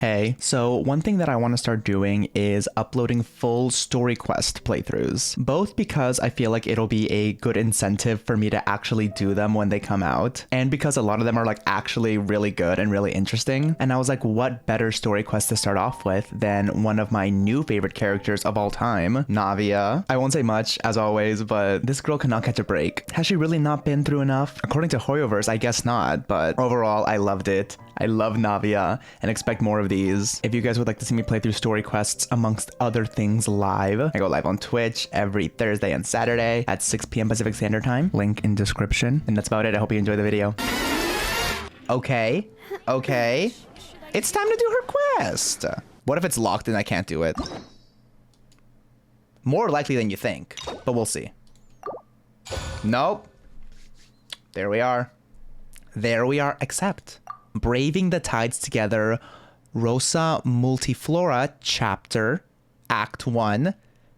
Hey, so one thing that I want to start doing is uploading full story quest playthroughs, both because I feel like it'll be a good incentive for me to actually do them when they come out, and because a lot of them are like actually really good and really interesting. And I was like, what better story quest to start off with than one of my new favorite characters of all time, Navia. I won't say much, as always, but this girl cannot catch a break. Has she really not been through enough? According to Hoyoverse, I guess not, but overall, I loved it. I love Navia and expect more of these. If you guys would like to see me play through story quests amongst other things live, I go live on Twitch every Thursday and Saturday at 6 p.m. Pacific Standard Time. Link in description. And that's about it. I hope you enjoy the video. Okay. It's time to do her quest. What if it's locked and I can't do it? More likely than you think, but we'll see. Nope. There we are. Accept. Braving the Tides Together, Rosa Multiflora Chapter, Act 1,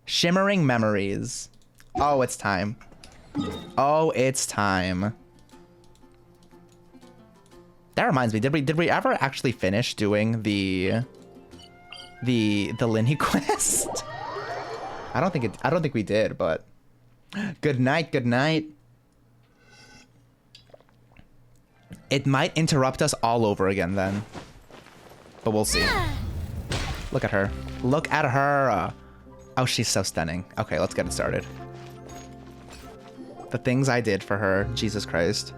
Shimmering Memories. Oh, it's time. That reminds me, did we ever actually finish doing the Linny quest? I don't think we did, but good night. It might interrupt us all over again then. But we'll see. Look at her. Oh, she's so stunning. Okay, let's get it started. The things I did for her. Jesus Christ.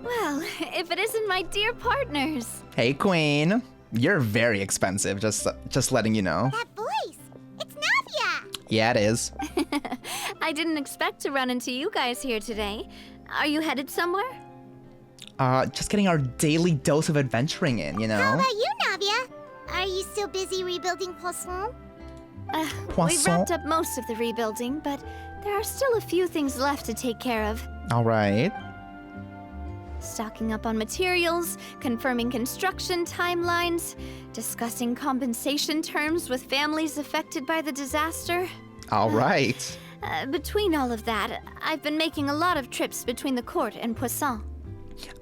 Well, if it isn't my dear partners. Hey, Queen. You're very expensive, just letting you know. That voice! It's Navia! Yeah, it is. I didn't expect to run into you guys here today. Are you headed somewhere? Just getting our daily dose of adventuring in, you know? How about you, Navia? Are you still busy rebuilding Poisson? We've wrapped up most of the rebuilding, but there are still a few things left to take care of. All right. Stocking up on materials, confirming construction timelines, discussing compensation terms with families affected by the disaster. All right. Between all of that, I've been making a lot of trips between the court and Poisson.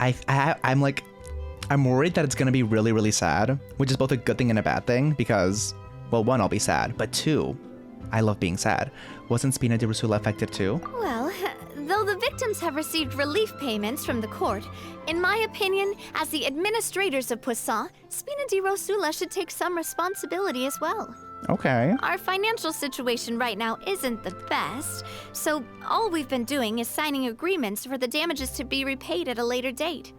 I'm worried that it's gonna be really, really sad, which is both a good thing and a bad thing because, well, one, I'll be sad, but two, I love being sad. Wasn't Spina di Rosula affected too? Well, though the victims have received relief payments from the court, in my opinion, as the administrators of Poisson, Spina di Rosula should take some responsibility as well. Okay. Our financial situation right now isn't the best, so all we've been doing is signing agreements for the damages to be repaid at a later date.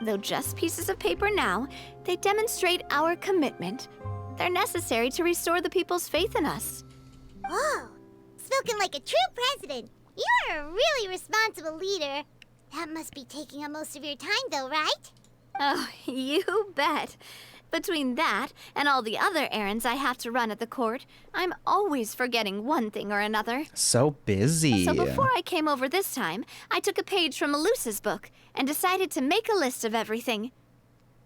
Though just pieces of paper now, they demonstrate our commitment. They're necessary to restore the people's faith in us. Whoa! Spoken like a true president. You're a really responsible leader. That must be taking up most of your time, though, right? Oh, you bet. Between that and all the other errands I have to run at the court, I'm always forgetting one thing or another. So busy. So before I came over this time, I took a page from Melusa's book and decided to make a list of everything.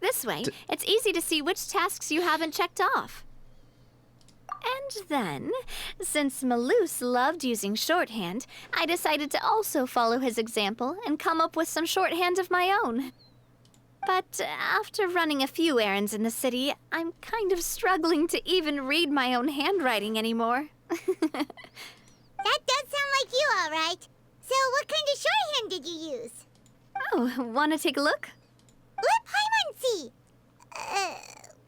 This way, it's easy to see which tasks you haven't checked off. And then, since Melus loved using shorthand, I decided to also follow his example and come up with some shorthand of my own. But after running a few errands in the city, I'm kind of struggling to even read my own handwriting anymore. That does sound like you, all right. So what kind of shorthand did you use? Oh, want to take a look? Let Paimon see.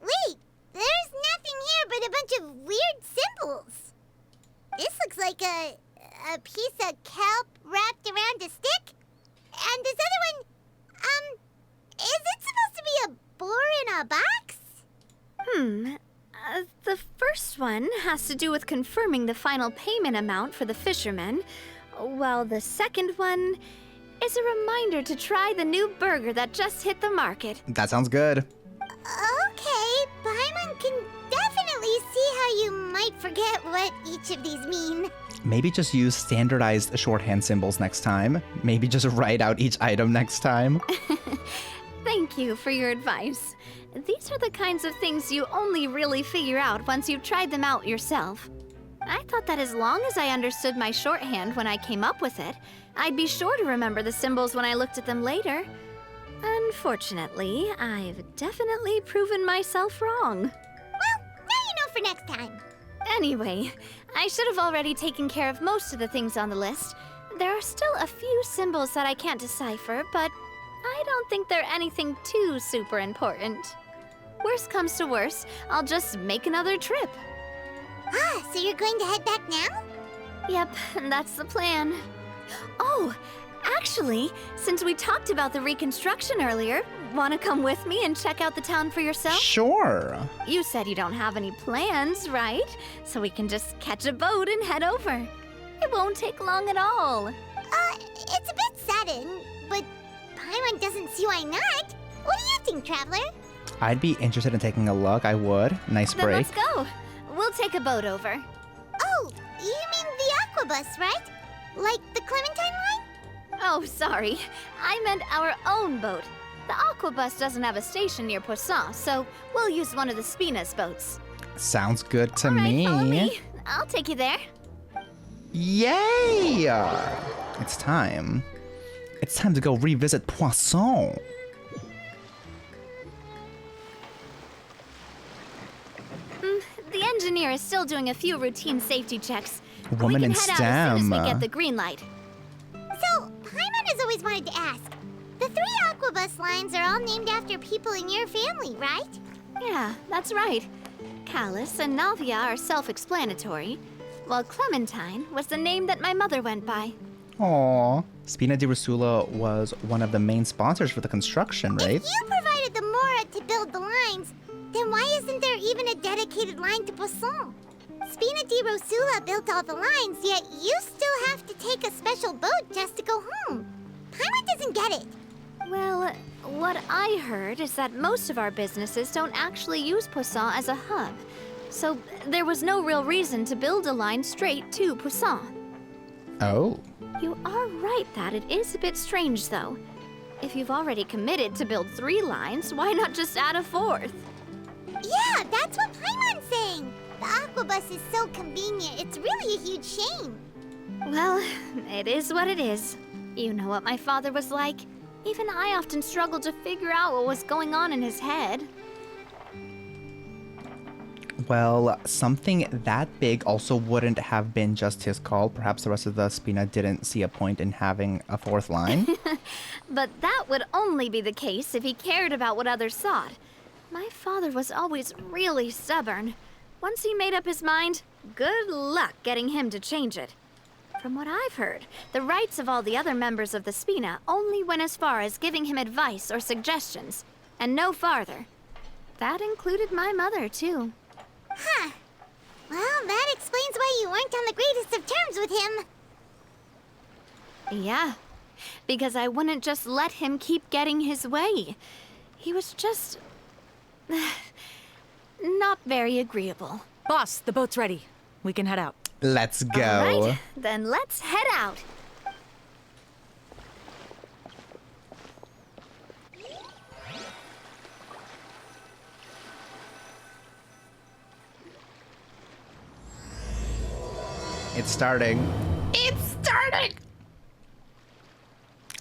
Wait. There's nothing here but a bunch of weird symbols. This looks like a piece of kelp wrapped around a stick. And this other one, is it supposed to be a boar in a box? The first one has to do with confirming the final payment amount for the fishermen, while the second one is a reminder to try the new burger that just hit the market. That sounds good. Okay, Paimon can definitely see how you might forget what each of these mean. Maybe just use standardized shorthand symbols next time. Maybe just write out each item next time. Thank you for your advice. These are the kinds of things you only really figure out once you've tried them out yourself. I thought that as long as I understood my shorthand when I came up with it, I'd be sure to remember the symbols when I looked at them later. Unfortunately, I've definitely proven myself wrong. Well, now you know for next time. Anyway, I should have already taken care of most of the things on the list. There are still a few symbols that I can't decipher, but I don't think they're anything too super important. Worst comes to worst, I'll just make another trip. Ah, so you're going to head back now? Yep, that's the plan. Oh, actually, since we talked about the reconstruction earlier, want to come with me and check out the town for yourself? Sure. You said you don't have any plans, right? So we can just catch a boat and head over. It won't take long at all. It's a bit sudden, but Paimon doesn't see why not. What do you think, Traveler? I'd be interested in taking a look. I would. Nice Then break. let's go. We'll take a boat over. Oh, you mean the Aquabus, right? Like the Clementine line? Oh, sorry. I meant our own boat. The Aquabus doesn't have a station near Poisson, so we'll use one of the Spina's boats. Sounds good to All right, me. follow me. I'll take you there. Yay! It's time. It's time to go revisit Poisson. The engineer is still doing a few routine safety checks. Woman we in can head out as soon as STEM. we get the green light. So, Paimon has always wanted to ask. The 3 Aquabus lines are all named after people in your family, right? Yeah, that's right. Callus and Navia are self-explanatory, while Clementine was the name that my mother went by. Aww. Spina di Rusula was one of the main sponsors for the construction, right? If you provided the Mora to build the lines, then why isn't there even a dedicated line to Poisson? Spina di Rosula built all the lines, yet you still have to take a special boat just to go home. Paimon doesn't get it. Well, what I heard is that most of our businesses don't actually use Poisson as a hub, so there was no real reason to build a line straight to Poisson. Oh. You are right that it is a bit strange, though. If you've already committed to build 3 lines, why not just add a 4th? Yeah, that's what Paimon's saying. The Aquabus is so convenient, it's really a huge shame. Well, it is what it is. You know what my father was like. Even I often struggled to figure out what was going on in his head. Well, something that big also wouldn't have been just his call. Perhaps the rest of the Spina didn't see a point in having a 4th line. But that would only be the case if he cared about what others thought. My father was always really stubborn. Once he made up his mind, good luck getting him to change it. From what I've heard, the rights of all the other members of the Spina only went as far as giving him advice or suggestions, and no farther. That included my mother, too. Huh. Well, that explains why you weren't on the greatest of terms with him. Yeah, because I wouldn't just let him keep getting his way. He was just... not very agreeable. Boss, the boat's ready. We can head out. Let's go. All right, then let's head out. It's starting. It's starting!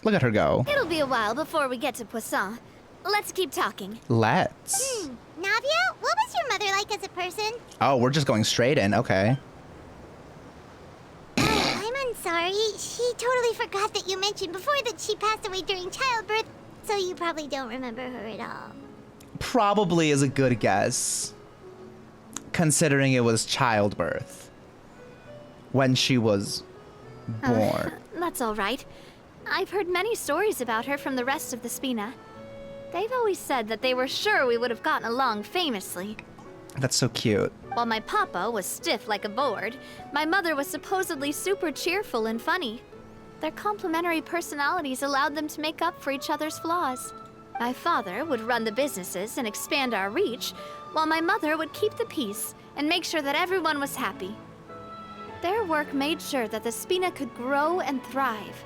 Look at her go. It'll be a while before we get to Poisson. Let's keep talking. Let's. Navia, what was your mother like as a person? Oh, we're just going straight in. Okay. I'm sorry. She totally forgot that you mentioned before that she passed away during childbirth, so you probably don't remember her at all. Probably is a good guess. Considering it was childbirth. When she was born. That's all right. I've heard many stories about her from the rest of the Spina. They've always said that they were sure we would have gotten along famously. That's so cute. While my papa was stiff like a board, my mother was supposedly super cheerful and funny. Their complementary personalities allowed them to make up for each other's flaws. My father would run the businesses and expand our reach, while my mother would keep the peace and make sure that everyone was happy. Their work made sure that the Spina could grow and thrive.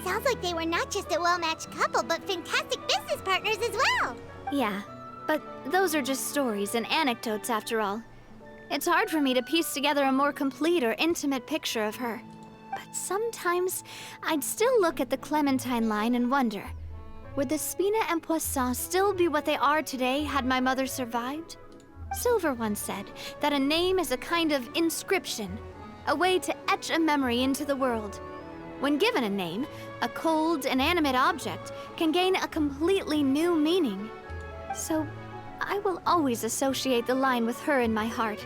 Sounds like they were not just a well-matched couple, but fantastic business partners as well. Yeah, but those are just stories and anecdotes after all. It's hard for me to piece together a more complete or intimate picture of her. But sometimes I'd still look at the Clementine line and wonder, Would the Spina and Poisson still be what they are today had my mother survived? Silver once said that a name is a kind of inscription, a way to etch a memory into the world. When given a name, a cold, inanimate object can gain a completely new meaning. So, I will always associate the line with her in my heart.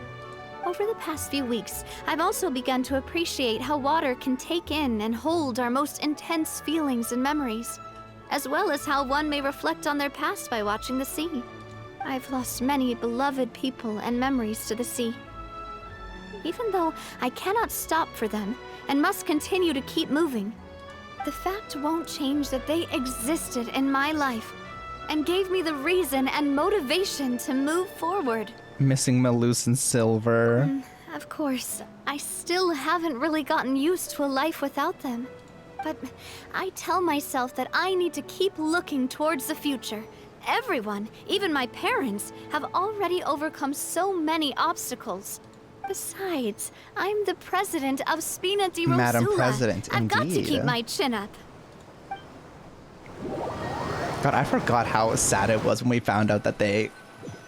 Over the past few weeks, I've also begun to appreciate how water can take in and hold our most intense feelings and memories, as well as how one may reflect on their past by watching the sea. I've lost many beloved people and memories to the sea. Even though I cannot stop for them and must continue to keep moving, the fact won't change that they existed in my life and gave me the reason and motivation to move forward. Missing Malus and Silver. Of course, I still haven't really gotten used to a life without them. But I tell myself that I need to keep looking towards the future. Everyone, even my parents, have already overcome so many obstacles. Besides, I'm the president of Spina di Rosula. Madam President, I've got to indeed. keep my chin up. God, I forgot how sad it was when we found out that they...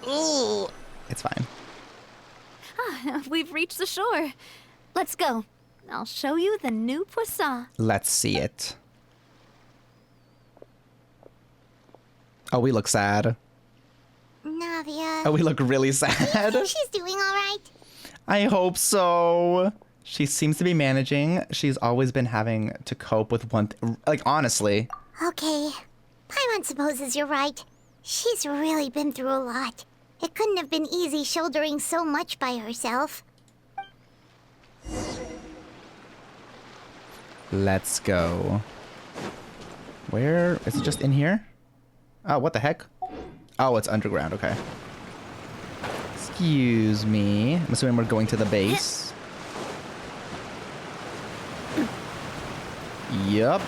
Ooh. It's fine. We've reached the shore. Let's go. I'll show you the new Poisson. Let's see it. Oh, we look sad. Navia. Oh, we look really Do you sad. think she's doing all right? I hope so. She seems to be managing. She's always been having to cope with one... like, honestly. Okay. Paimon supposes you're right. She's really been through a lot. It couldn't have been easy shouldering so much by herself. Let's go. Where? Is it just in here? Oh, what the heck? Oh, it's underground. Okay. Excuse me. I'm assuming we're going to the base. Yup.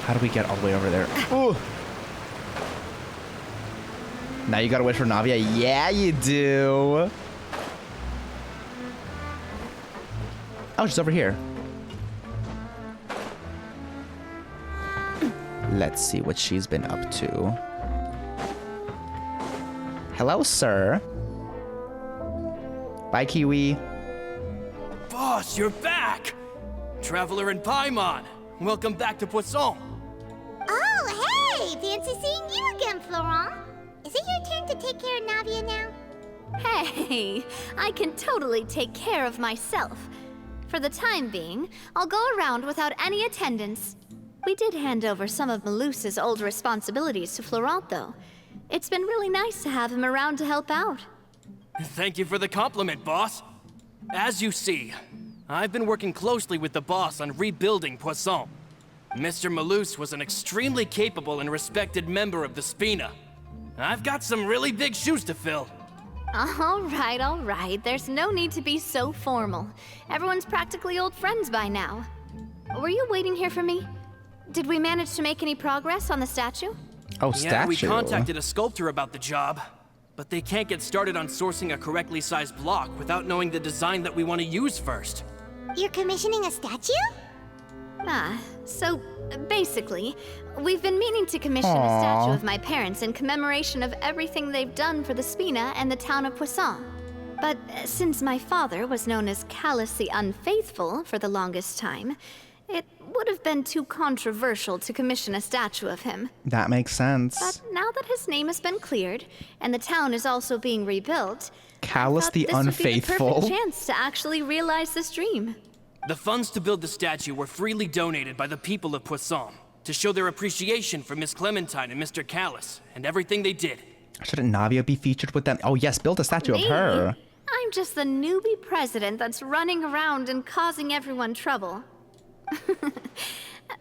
How do we get all the way over there? Ooh. Now you gotta wait for Navia. Yeah, you do. Oh, she's over here. Let's see what she's been up to. Hello, sir. Bye, Kiwi. Boss, you're back! Traveler and Paimon, welcome back to Poisson. Oh, hey! Fancy seeing you again, Florent. Is it your turn to take care of Navia now? Hey, I can totally take care of myself. For the time being, I'll go around without any attendance. We did hand over some of Malus's old responsibilities to Florent, though. It's been really nice to have him around to help out. Thank you for the compliment, boss. As you see, I've been working closely with the boss on rebuilding Poisson. Mr. Malus was an extremely capable and respected member of the Spina. I've got some really big shoes to fill. All right. There's no need to be so formal. Everyone's practically old friends by now. Were you waiting here for me? Did we manage to make any progress on the statue? Oh, Yeah, we statue. contacted a sculptor about the job, but they can't get started on sourcing a correctly sized block without knowing the design that we want to use first. You're commissioning a statue? So basically, we've been meaning to commission a statue of my parents in commemoration of everything they've done for the Spina and the town of Poisson. But since my father was known as callously unfaithful for the longest time, it would have been too controversial to commission a statue of him. That makes sense. But now that his name has been cleared, and the town is also being rebuilt, Callous the this would be the unfaithful. perfect chance to actually realize this dream. The funds to build the statue were freely donated by the people of Poisson to show their appreciation for Miss Clementine and Mr. Callous and everything they did. Shouldn't Navia be featured with them? Oh, yes, build a statue of Me? her. I'm just the newbie president that's running around and causing everyone trouble.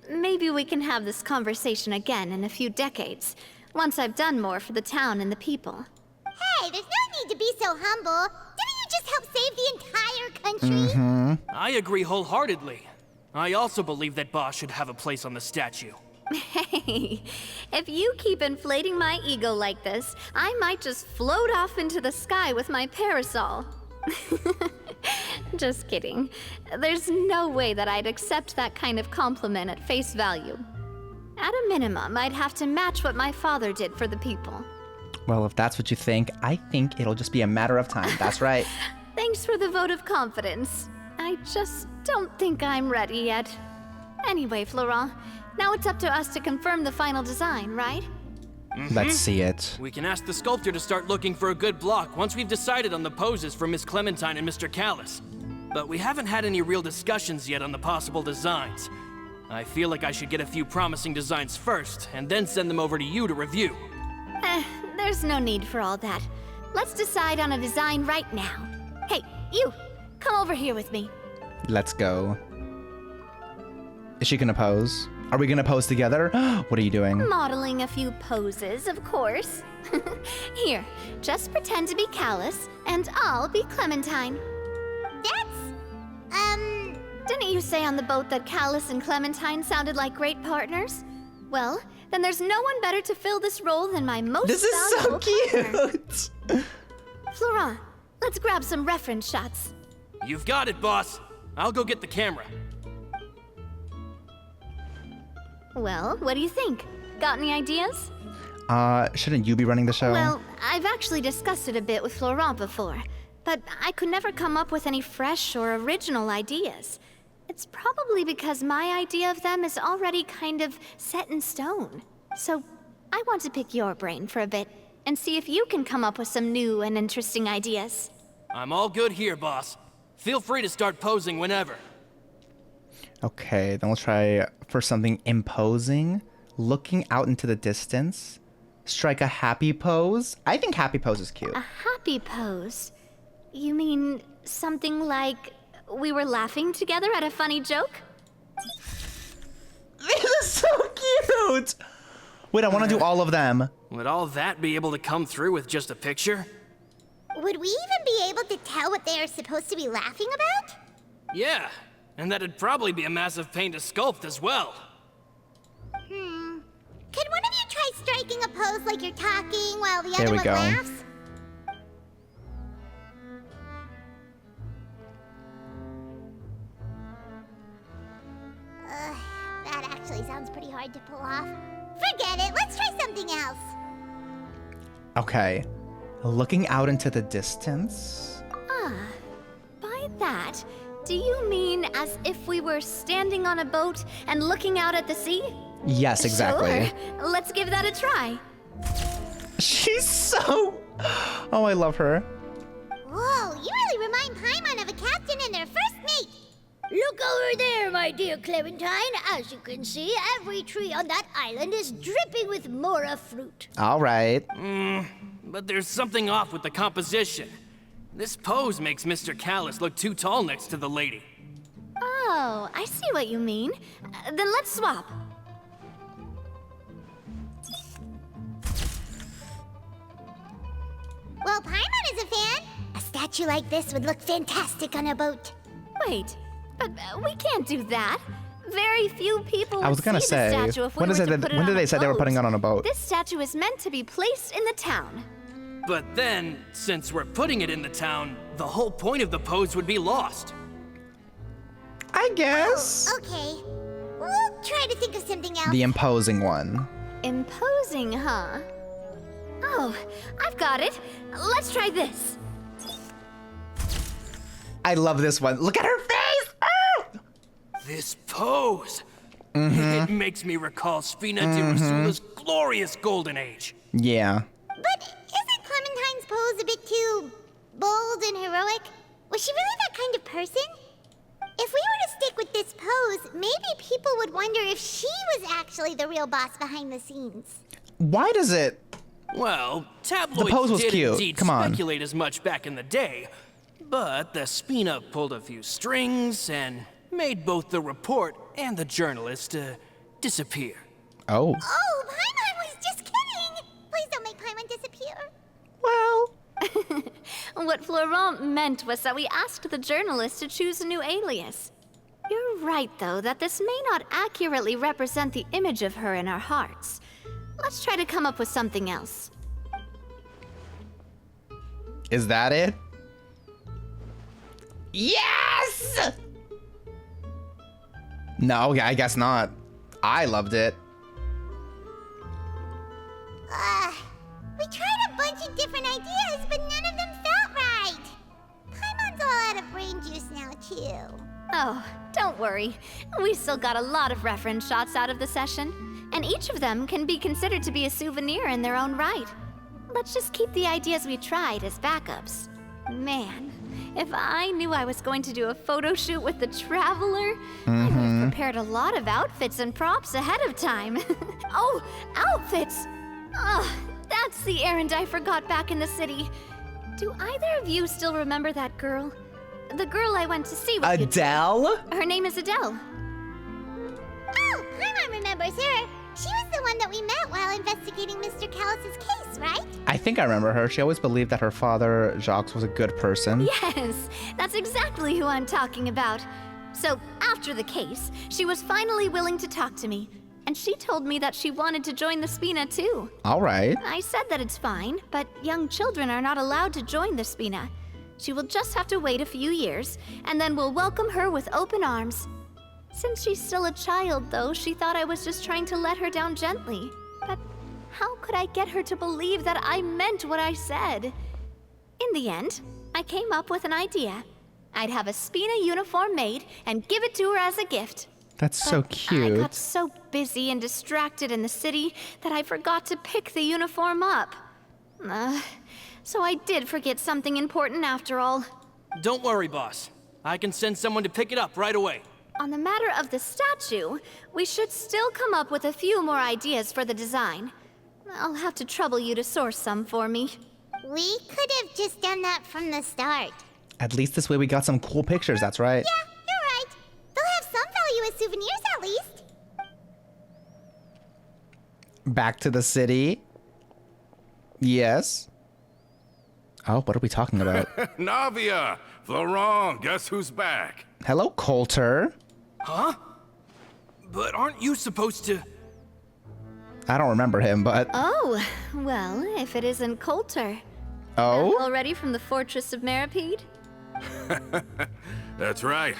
Maybe we can have this conversation again in a few decades, once I've done more for the town and the people. Hey, there's no need to be so humble. Didn't you just help save the entire country? I agree wholeheartedly. I also believe that Boss should have a place on the statue. Hey, if you keep inflating my ego like this, I might just float off into the sky with my parasol. Just kidding. There's no way that I'd accept that kind of compliment at face value. At a minimum, I'd have to match what my father did for the people. Well, if that's what you think, I think it'll just be a matter of time. That's right. Thanks for the vote of confidence. I just don't think I'm ready yet. Anyway, Florent, now it's up to us to confirm the final design, right? Let's see it. We can ask the sculptor to start looking for a good block once we've decided on the poses for Miss Clementine and Mr. Callis. But we haven't had any real discussions yet on the possible designs. I feel like I should get a few promising designs first, and then send them over to you to review. There's no need for all that. Let's decide on a design right now. Hey, you! Come over here with me. Let's go. Is she gonna pose? Are we gonna pose together? What are you doing? Modeling a few poses, of course. Here, just pretend to be Callis, and I'll be Clementine. Didn't you say on the boat that Callis and Clementine sounded like great partners? Well, then there's no one better to fill this role than my most This is so valuable partner. cute! Florent, let's grab some reference shots. You've got it, boss. I'll go get the camera. Well, what do you think? Got any ideas? Shouldn't you be running the show? Well, I've actually discussed it a bit with Florent before, but I could never come up with any fresh or original ideas. It's probably because my idea of them is already kind of set in stone. So I want to pick your brain for a bit and see if you can come up with some new and interesting ideas. I'm all good here, boss. Feel free to start posing whenever. Okay, then we'll try for something imposing. Looking out into the distance. Strike a happy pose. I think happy pose is cute. A happy pose? You mean something like we were laughing together at a funny joke? This is so cute! Wait, I want to do all of them. Would all that be able to come through with just a picture? Would we even be able to tell what they are supposed to be laughing about? Yeah, and that'd probably be a massive pain to sculpt as well. Could one of you try striking a pose like you're talking while the There other we one go. laughs? That actually sounds pretty hard to pull off. Forget it, let's try something else. Okay. Looking out into the distance. By that, do you mean as if we were standing on a boat and looking out at the sea? Yes, exactly. Sure. Let's give that a try. She's so... Oh, I love her. Whoa, you really remind Paimon of a captain and their first mate. Look over there, my dear Clementine. As you can see, every tree on that island is dripping with mora fruit. All right. But there's something off with the composition. This pose makes Mr. Callis look too tall next to the lady. Oh, I see what you mean. Then let's swap. Well, Paimon is a fan. A statue like this would look fantastic on a boat. Wait, but we can't do that. Very few people I was would gonna see say, the statue if we when were is it to that- put it when did on they a say they were putting it on a boat? This statue is meant to be placed in the town. But then, since we're putting it in the town, the whole point of the pose would be lost. I guess. Okay, we'll try to think of something else. The imposing one. Imposing, huh? Oh, I've got it. Let's try this. I love this one. Look at her face! Ah! This pose! It makes me recall Spina di Rasula's glorious golden age. Yeah. But isn't Clementine's pose a bit too bold and heroic? Was she really that kind of person? If we were to stick with this pose, maybe people would wonder if she was actually the real boss behind the scenes. Why does it... Well, tabloids pose was did cute. indeed Come on. speculate as much back in the day, but the Spina pulled a few strings and made both the report and the journalist disappear. Oh. Oh, Paimon was just kidding! Please don't make Paimon disappear. Well... What Florent meant was that we asked the journalist to choose a new alias. You're right, though, that this may not accurately represent the image of her in our hearts. Let's try to come up with something else. Is that it? Yes! No, I guess not. I loved it. We tried a bunch of different ideas, but none of them felt right. Paimon's all out of brain juice now, too. Oh, don't worry. We still got a lot of reference shots out of the session, and each of them can be considered to be a souvenir in their own right. Let's just keep the ideas we tried as backups. Man, if I knew I was going to do a photo shoot with the Traveler, I would have prepared a lot of outfits and props ahead of time. Oh, outfits! Ugh, that's the errand I forgot back in the city. Do either of you still remember that girl? The girl I went to see with you. Adele? Her name is Adele. Oh, Paimon remembers her. She was the one that we met while investigating Mr. Callus's case, right? I think I remember her. She always believed that her father, Jacques, was a good person. Yes, that's exactly who I'm talking about. So, after the case, she was finally willing to talk to me. And she told me that she wanted to join the Spina too. All right. I said that it's fine, but young children are not allowed to join the Spina. She will just have to wait a few years, and then we'll welcome her with open arms. Since she's still a child, though, she thought I was just trying to let her down gently. But how could I get her to believe that I meant what I said? In the end, I came up with an idea. I'd have a Spina uniform made and give it to her as a gift. That's so But cute. I got so busy and distracted in the city that I forgot to pick the uniform up. So I did forget something important after all. Don't worry, boss. I can send someone to pick it up right away. On the matter of the statue, we should still come up with a few more ideas for the design. I'll have to trouble you to source some for me. We could have just done that from the start. At least this way we got some cool pictures, that's right. Yeah, you're right. They'll have some value as souvenirs at least. Back to the city. Yes. Oh, what are we talking about? Navia! Florent, guess who's back? Hello, Coulter. Huh? But aren't you supposed to... I don't remember him, but... Oh, well, if it isn't Coulter. Oh? Already from the Fortress of Meripede? That's right.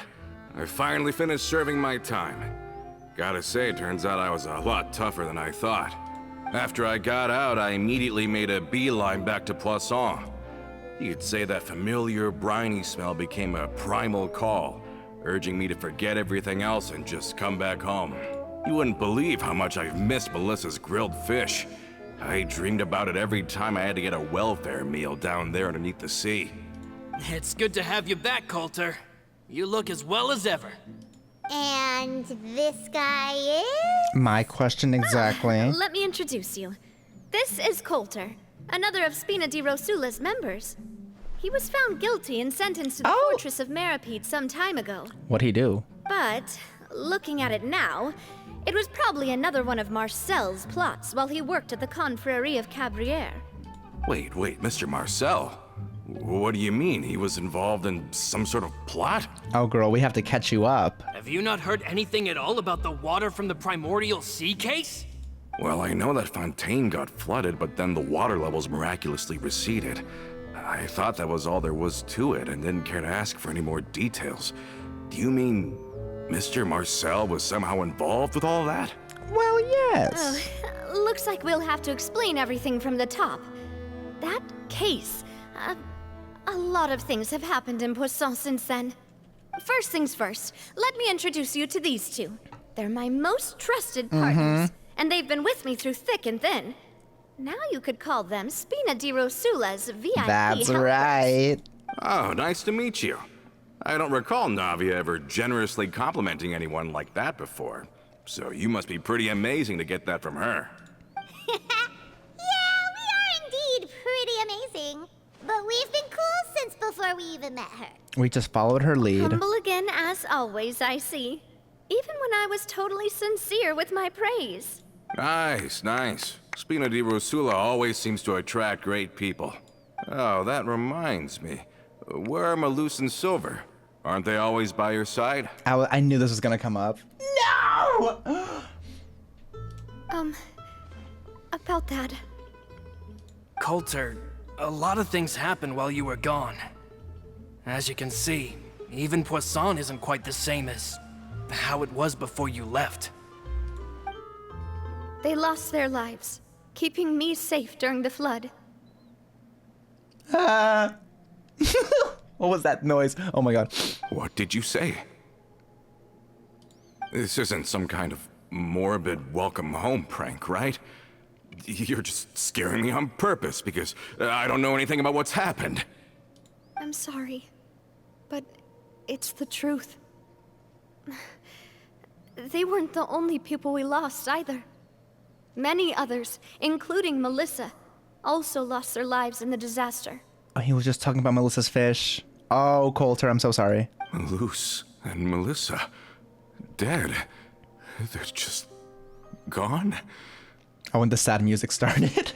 I finally finished serving my time. Gotta say, turns out I was a lot tougher than I thought. After I got out, I immediately made a beeline back to Poisson. You could say that familiar, briny smell became a primal call, urging me to forget everything else and just come back home. You wouldn't believe how much I've missed Melissa's grilled fish. I dreamed about it every time I had to get a welfare meal down there underneath the sea. It's good to have you back, Couter. You look as well as ever. And this guy is? My question exactly. Let me introduce you. This is Coulter, another of Spina di Rosula's members. He was found guilty and sentenced to the Fortress of Meripede some time ago. What'd he do? But, looking at it now, it was probably another one of Marcel's plots while he worked at the Confrérie of Cabrières. Wait, Mr. Marcel? What do you mean? He was involved in some sort of plot? Oh, girl, we have to catch you up. Have you not heard anything at all about the water from the primordial sea case? Well, I know that Fontaine got flooded, but then the water levels miraculously receded. I thought that was all there was to it and didn't care to ask for any more details. Do you mean Mr. Marcel was somehow involved with all that? Well, yes. Looks like we'll have to explain everything from the top. That case, a lot of things have happened in Poisson since then. First things first, let me introduce you to these two. They're my most trusted partners, and they've been with me through thick and thin. Now you could call them Spina di Rosula's VIP That's helpers. right. Oh, nice to meet you. I don't recall Navia ever generously complimenting anyone like that before. So you must be pretty amazing to get that from her. Yeah, we are indeed pretty amazing. But we've been cool since before we even met her. We just followed her lead. Humble again, as always, I see. Even when I was totally sincere with my praise. Nice. Spina di Rosula always seems to attract great people. Oh, that reminds me. Where are Malus and Silver? Aren't they always by your side? I knew this was gonna come up. No! About that. Couter, a lot of things happened while you were gone. As you can see, Even Poisson isn't quite the same as how it was before you left. They lost their lives, keeping me safe during the flood. What was that noise? Oh my god. What did you say? This isn't some kind of morbid welcome home prank, right? You're just scaring me on purpose because I don't know anything about what's happened. I'm sorry, but it's the truth. They weren't the only people we lost either. Many others, including Melissa, also lost their lives in the disaster. Oh, he was just talking about Melissa's fish. Oh, Coulter, I'm so sorry. Luce and Melissa, dead. They're just gone? Oh, and the sad music started.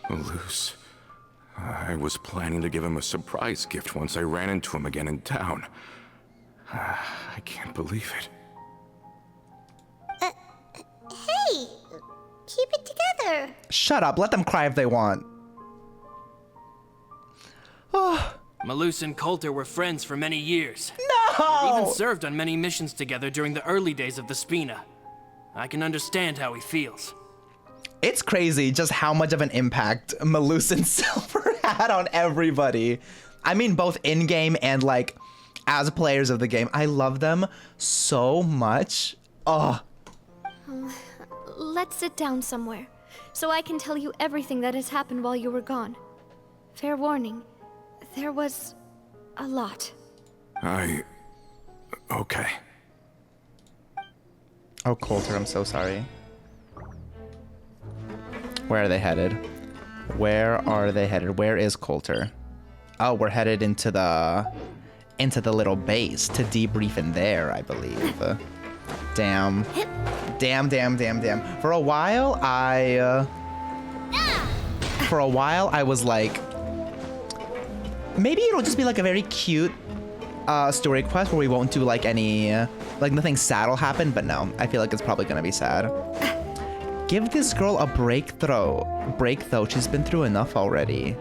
Luce. I was planning to give him a surprise gift once I ran into him again in town. I can't believe it. Hey, keep it together. Shut up, let them cry if they want. Oh, Malus and Couter were friends for many years. no! They even served on many missions together during the early days of the Spina. I can understand how he feels. It's crazy just how much of an impact Malus and Silver had on everybody. I mean, both in-game and, like, as players of the game. I love them so much. Oh. Let's sit down somewhere, so I can tell you everything that has happened while you were gone. Fair warning, there was a lot. Okay. Oh, Coulter, I'm so sorry. Where are they headed? Where are they headed? Where is Coulter? Oh, we're headed into the little base to debrief in there, I believe. Damn. Damn. For a while, I was like, maybe it'll just be like a very cute story quest where we won't do like any, like nothing sad will happen, but no, I feel like it's probably gonna be sad. Give this girl a break though. She's been through enough already.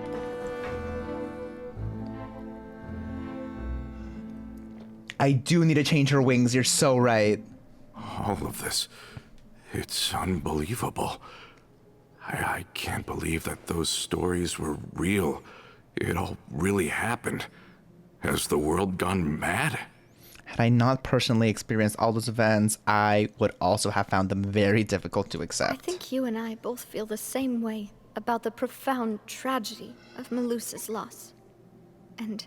I do need to change her wings, you're so right. All of this, it's unbelievable. I can't believe that those stories were real. It all really happened. Has the world gone mad? Had I not personally experienced all those events, I would also have found them very difficult to accept. I think you and I both feel the same way about the profound tragedy of Melusa's loss. And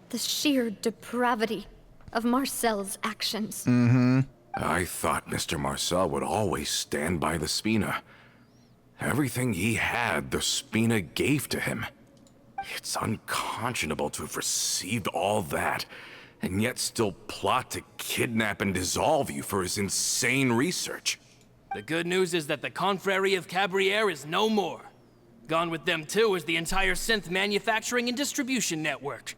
the sheer depravity of Marcel's actions. I thought Mr. Marcel would always stand by the Spina. Everything he had, the Spina gave to him. It's unconscionable to have received all that, and yet still plot to kidnap and dissolve you for his insane research. The good news is that the Confrérie of Cabriere is no more. Gone with them too is the entire synth manufacturing and distribution network.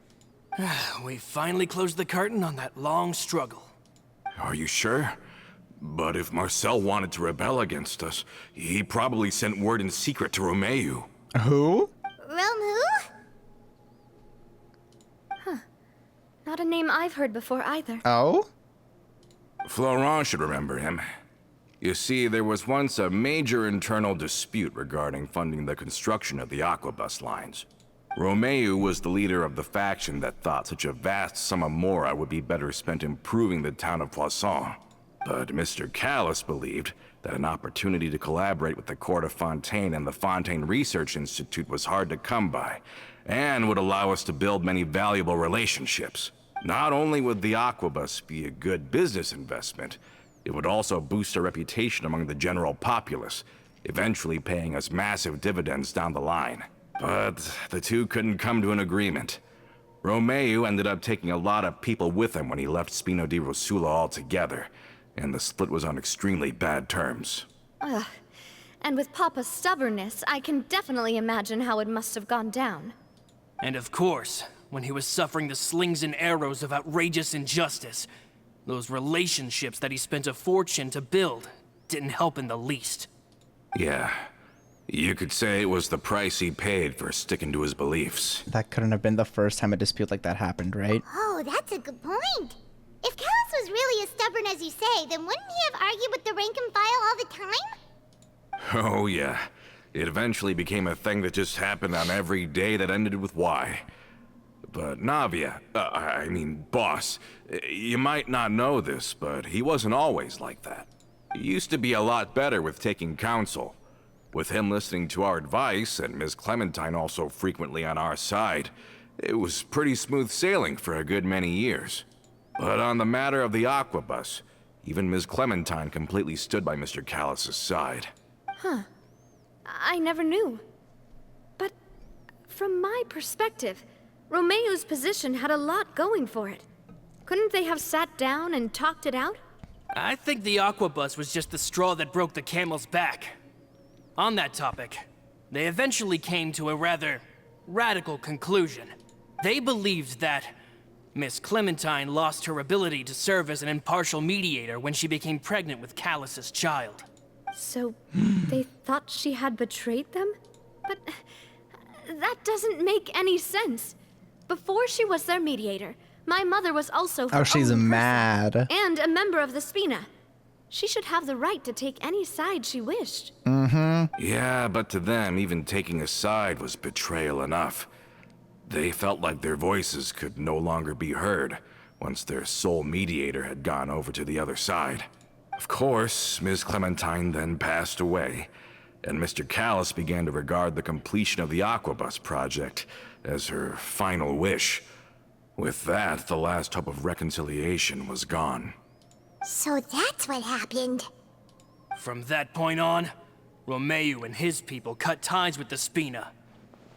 We finally closed the curtain on that long struggle. Are you sure? But if Marcel wanted to rebel against us, he probably sent word in secret to Romeu. Who? Rome who? Not a name I've heard before either. Oh? Florent should remember him. You see, there was once a major internal dispute regarding funding the construction of the Aquabus lines. Romeu was the leader of the faction that thought such a vast sum of mora would be better spent improving the town of Poisson. But Mr. Callis believed that an opportunity to collaborate with the court of Fontaine and the Fontaine Research Institute was hard to come by, and would allow us to build many valuable relationships. Not only would the Aquabus be a good business investment, it would also boost our reputation among the general populace, eventually paying us massive dividends down the line. But the two couldn't come to an agreement. Romeu ended up taking a lot of people with him when he left Spino di Rosula altogether, and the split was on extremely bad terms. And with Papa's stubbornness, I can definitely imagine how it must have gone down. And of course, when he was suffering the slings and arrows of outrageous injustice, those relationships that he spent a fortune to build didn't help in the least. Yeah, You could say it was the price he paid for sticking to his beliefs. That couldn't have been the first time a dispute like that happened, right? Oh, that's a good point. If Callus was really as stubborn as you say, then wouldn't he have argued with the rank and file all the time? Oh yeah. It eventually became a thing that just happened on every day that ended with Y. But Navia, boss, you might not know this, but he wasn't always like that. He used to be a lot better with taking counsel. With him listening to our advice, and Ms. Clementine also frequently on our side, it was pretty smooth sailing for a good many years. But on the matter of the aquabus, even Ms. Clementine completely stood by Mr. Callus's side. I never knew. But from my perspective, Romeo's position had a lot going for it. Couldn't they have sat down and talked it out? I think the aquabus was just the straw that broke the camel's back. On that topic, they eventually came to a rather radical conclusion. They believed that Miss Clementine lost her ability to serve as an impartial mediator when she became pregnant with Callus's child. So they thought she had betrayed them? But that doesn't make any sense. Before she was their mediator, my mother was also her Oh, she's own person, mad. and a member of the Spina. She should have the right to take any side she wished. Yeah, but to them, even taking a side was betrayal enough. They felt like their voices could no longer be heard once their sole mediator had gone over to the other side. Of course, Ms. Clementine then passed away, and Mr. Callus began to regard the completion of the Aquabus project as her final wish. With that, the last hope of reconciliation was gone. So that's what happened. From that point on, Romeo and his people cut ties with the Spina,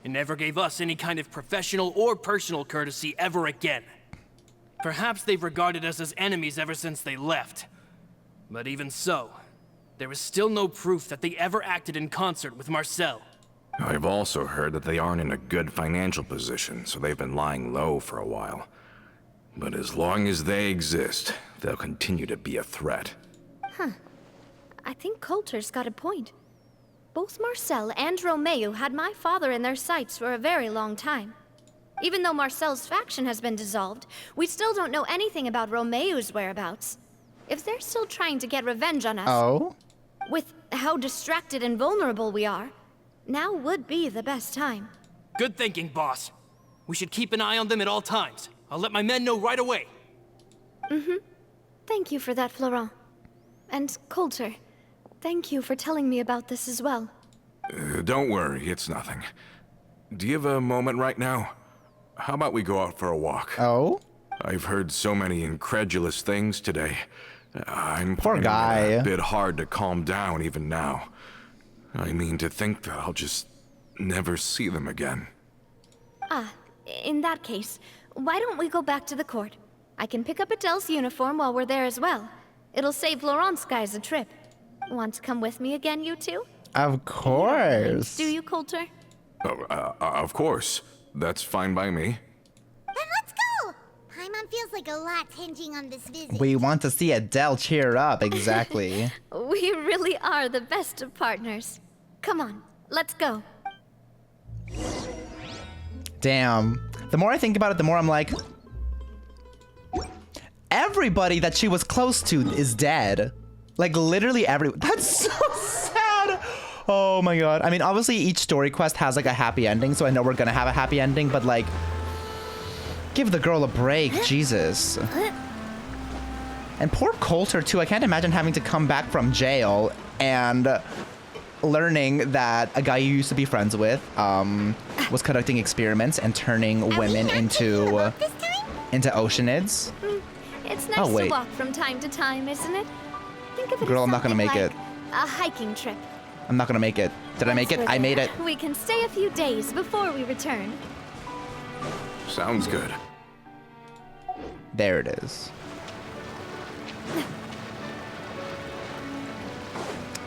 and never gave us any kind of professional or personal courtesy ever again. Perhaps they've regarded us as enemies ever since they left. But even so, there is still no proof that they ever acted in concert with Marcel. I've also heard that they aren't in a good financial position, so they've been lying low for a while. But as long as they exist, they'll continue to be a threat. I think Couter's got a point. Both Marcel and Romeo had my father in their sights for a very long time. Even though Marcel's faction has been dissolved, we still don't know anything about Romeo's whereabouts. If they're still trying to get revenge on us, Oh? with how distracted and vulnerable we are, now would be the best time. Good thinking, boss. We should keep an eye on them at all times. I'll let my men know right away. Thank you for that, Florent. And Couter, thank you for telling me about this as well. Don't worry, it's nothing. Do you have a moment right now? How about we go out for a walk? Oh? I've heard so many incredulous things today. I'm Poor finding it guy. a bit hard to calm down even now. I mean, to think that I'll just never see them again. In that case, why don't we go back to the court? I can pick up Adele's uniform while we're there as well. It'll save Laurent's guys a trip. Want to come with me again, you two? Of course. Do you, Couter? Of course. That's fine by me. Then let's go! Paimon feels like a lot's hinging on this visit. We want to see Adele cheer up, exactly. We really are the best of partners. Come on, let's go. Damn. The more I think about it, the more I'm like, everybody that she was close to is dead. Like, literally that's so sad. Oh my god. I mean, obviously each story quest has like a happy ending, so I know we're gonna have a happy ending, but like, give the girl a break, Jesus. And poor Couter too. I can't imagine having to come back from jail and learning that a guy you used to be friends with was conducting experiments and turning women into oceanids. It's nice Oh, wait. to walk from time to time, isn't it? Think of it Girl, as I'm not gonna something make like it. A hiking trip. I'm not gonna make it. Did I make it? Once we're I made there, it. We can stay a few days before we return. Sounds good. There it is.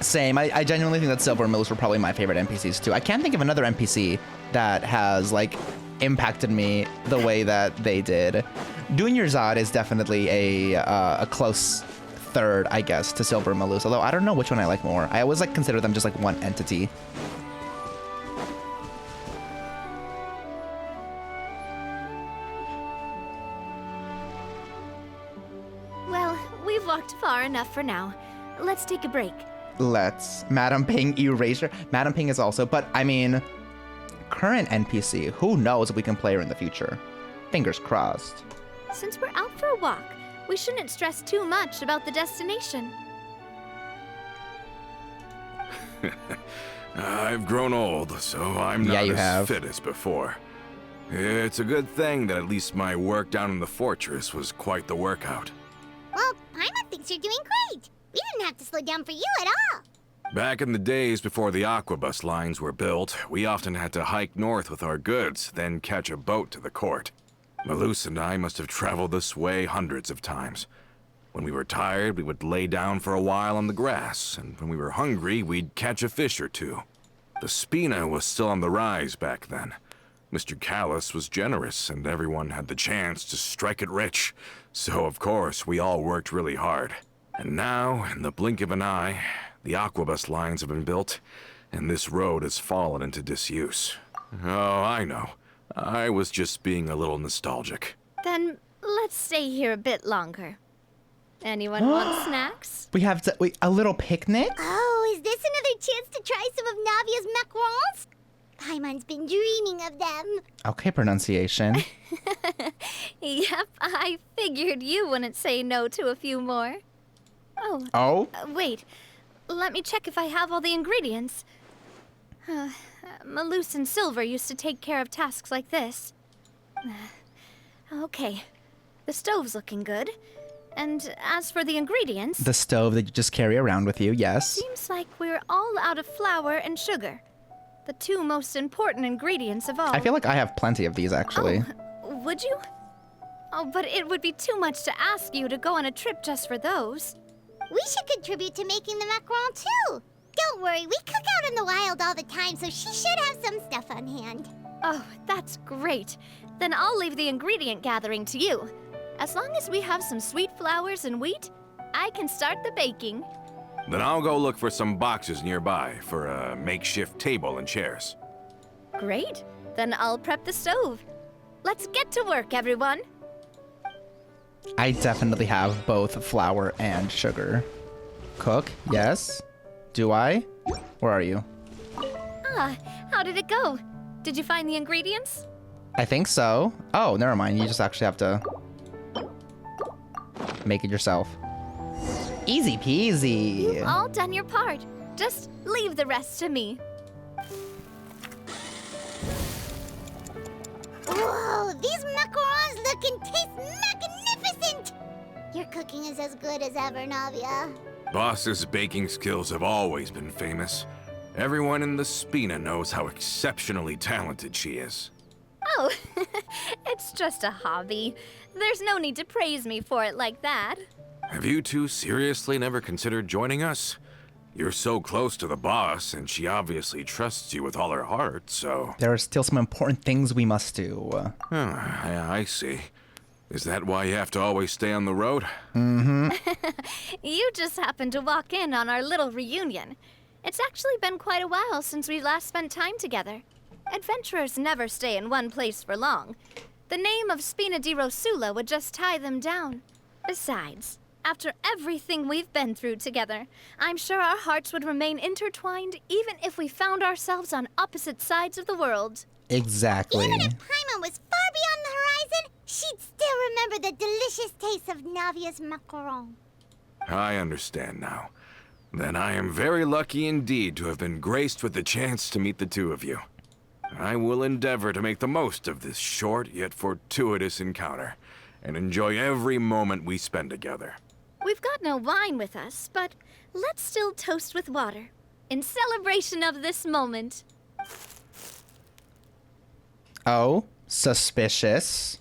Same. I genuinely think that Silver and Mills were probably my favorite NPCs too. I can't think of another NPC that has like impacted me the way that they did. Junior Zod is definitely a close third, I guess, to Silver and Malus, although I don't know which one I like more. I always like consider them just like one entity. walked far enough for now. Let's take a break. Let's. Madam Ping Erasure. Madam Ping is also, but I mean, current NPC. Who knows if we can play her in the future? Fingers crossed. Since we're out for a walk, we shouldn't stress too much about the destination. I've grown old, so I'm not as fit as before. It's a good thing that at least my work down in the fortress was quite the workout. Well, Paimon thinks you're doing great. We didn't have to slow down for you at all. Back in the days before the aquabus lines were built, we often had to hike north with our goods, then catch a boat to the court. Malus and I must have traveled this way hundreds of times. When we were tired, we would lay down for a while on the grass, and when we were hungry, we'd catch a fish or two. The Spina was still on the rise back then. Mr. Callus was generous, and everyone had the chance to strike it rich. So, of course, we all worked really hard. And now, in the blink of an eye, the aquabus lines have been built, and this road has fallen into disuse. Oh, I know. I was just being a little nostalgic. Then let's stay here a bit longer. Anyone want snacks? We have to, wait, a little picnic? Oh, is this another chance to try some of Navia's macarons? Paimon's been dreaming of them. Okay, pronunciation. Yep, I figured you wouldn't say no to a few more. Oh? Wait. Let me check if I have all the ingredients. Malus and Silver used to take care of tasks like this. Okay. The stove's looking good. And as for the ingredients... The stove that you just carry around with you, yes. Seems like we're all out of flour and sugar. The two most important ingredients of all. I feel like I have plenty of these, actually. Oh, would you? Oh, but it would be too much to ask you to go on a trip just for those. We should contribute to making the macaron too. Don't worry, we cook out in the wild all the time, so she should have some stuff on hand. Oh, that's great. Then I'll leave the ingredient gathering to you. As long as we have some sweet flowers and wheat, I can start the baking. Then I'll go look for some boxes nearby for a makeshift table and chairs. Great. Then I'll prep the stove. Let's get to work, everyone. I definitely have both flour and sugar. Cook, yes. Do I? Where are you? How did it go? Did you find the ingredients? I think so. Oh, never mind. You just actually have to make it yourself. Easy peasy. You've all done your part. Just leave the rest to me. Whoa, these macarons look and taste magnificent! Your cooking is as good as ever, Navia. Boss's baking skills have always been famous. Everyone in the Spina knows how exceptionally talented she is. Oh, it's just a hobby. There's no need to praise me for it like that. Have you two seriously never considered joining us? You're so close to the boss, and she obviously trusts you with all her heart, so... There are still some important things we must do. Oh, I see. Is that why you have to always stay on the road? Mm-hmm. You just happened to walk in on our little reunion. It's actually been quite a while since we last spent time together. Adventurers never stay in one place for long. The name of Spina di Rosula would just tie them down. Besides, after everything we've been through together, I'm sure our hearts would remain intertwined even if we found ourselves on opposite sides of the world. Exactly. Even if Paimon was far beyond the horizon, she'd still remember the delicious taste of Navia's macaron. I understand now. Then I am very lucky indeed to have been graced with the chance to meet the two of you. I will endeavor to make the most of this short yet fortuitous encounter, and enjoy every moment we spend together. We've got no wine with us, but let's still toast with water, in celebration of this moment. Oh, suspicious.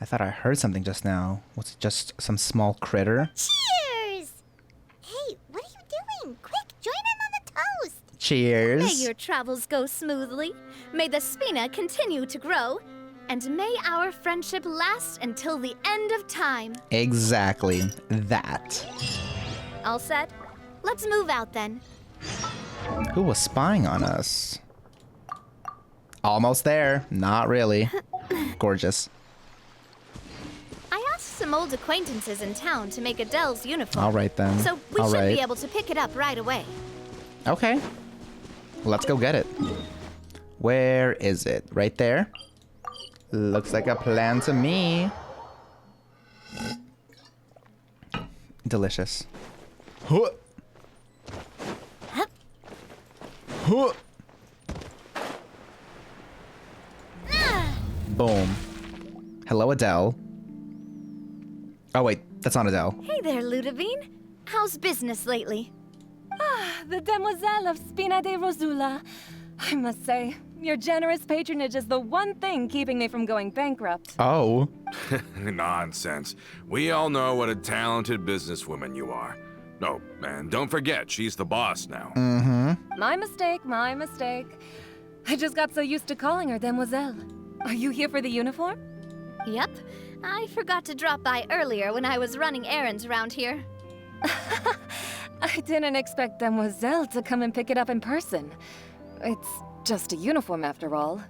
I thought I heard something just now. Was it just some small critter? Cheers! Hey, what are you doing? Quick, join in on the toast! Cheers. May your travels go smoothly, may the Spina continue to grow, and may our friendship last until the end of time. Exactly that. All set? Let's move out then. Who was spying on us? Almost there. Not really. Gorgeous. I asked some old acquaintances in town to make Adele's uniform. All right, then. So we All should right. be able to pick it up right away. Okay. Let's go get it. Where is it? Right there? Looks like a plan to me. Delicious. Huh. Huh. Boom. Hello, Adele. Oh, wait. That's not Adele. Hey there, Ludovine. How's business lately? The Demoiselle of Spina de Rosula. I must say, your generous patronage is the one thing keeping me from going bankrupt. Oh. Nonsense. We all know what a talented businesswoman you are. Oh, and don't forget, she's the boss now. My mistake, my mistake. I just got so used to calling her Demoiselle. Are you here for the uniform? Yep. I forgot to drop by earlier when I was running errands around here. I didn't expect Demoiselle to come and pick it up in person. It's just a uniform after all.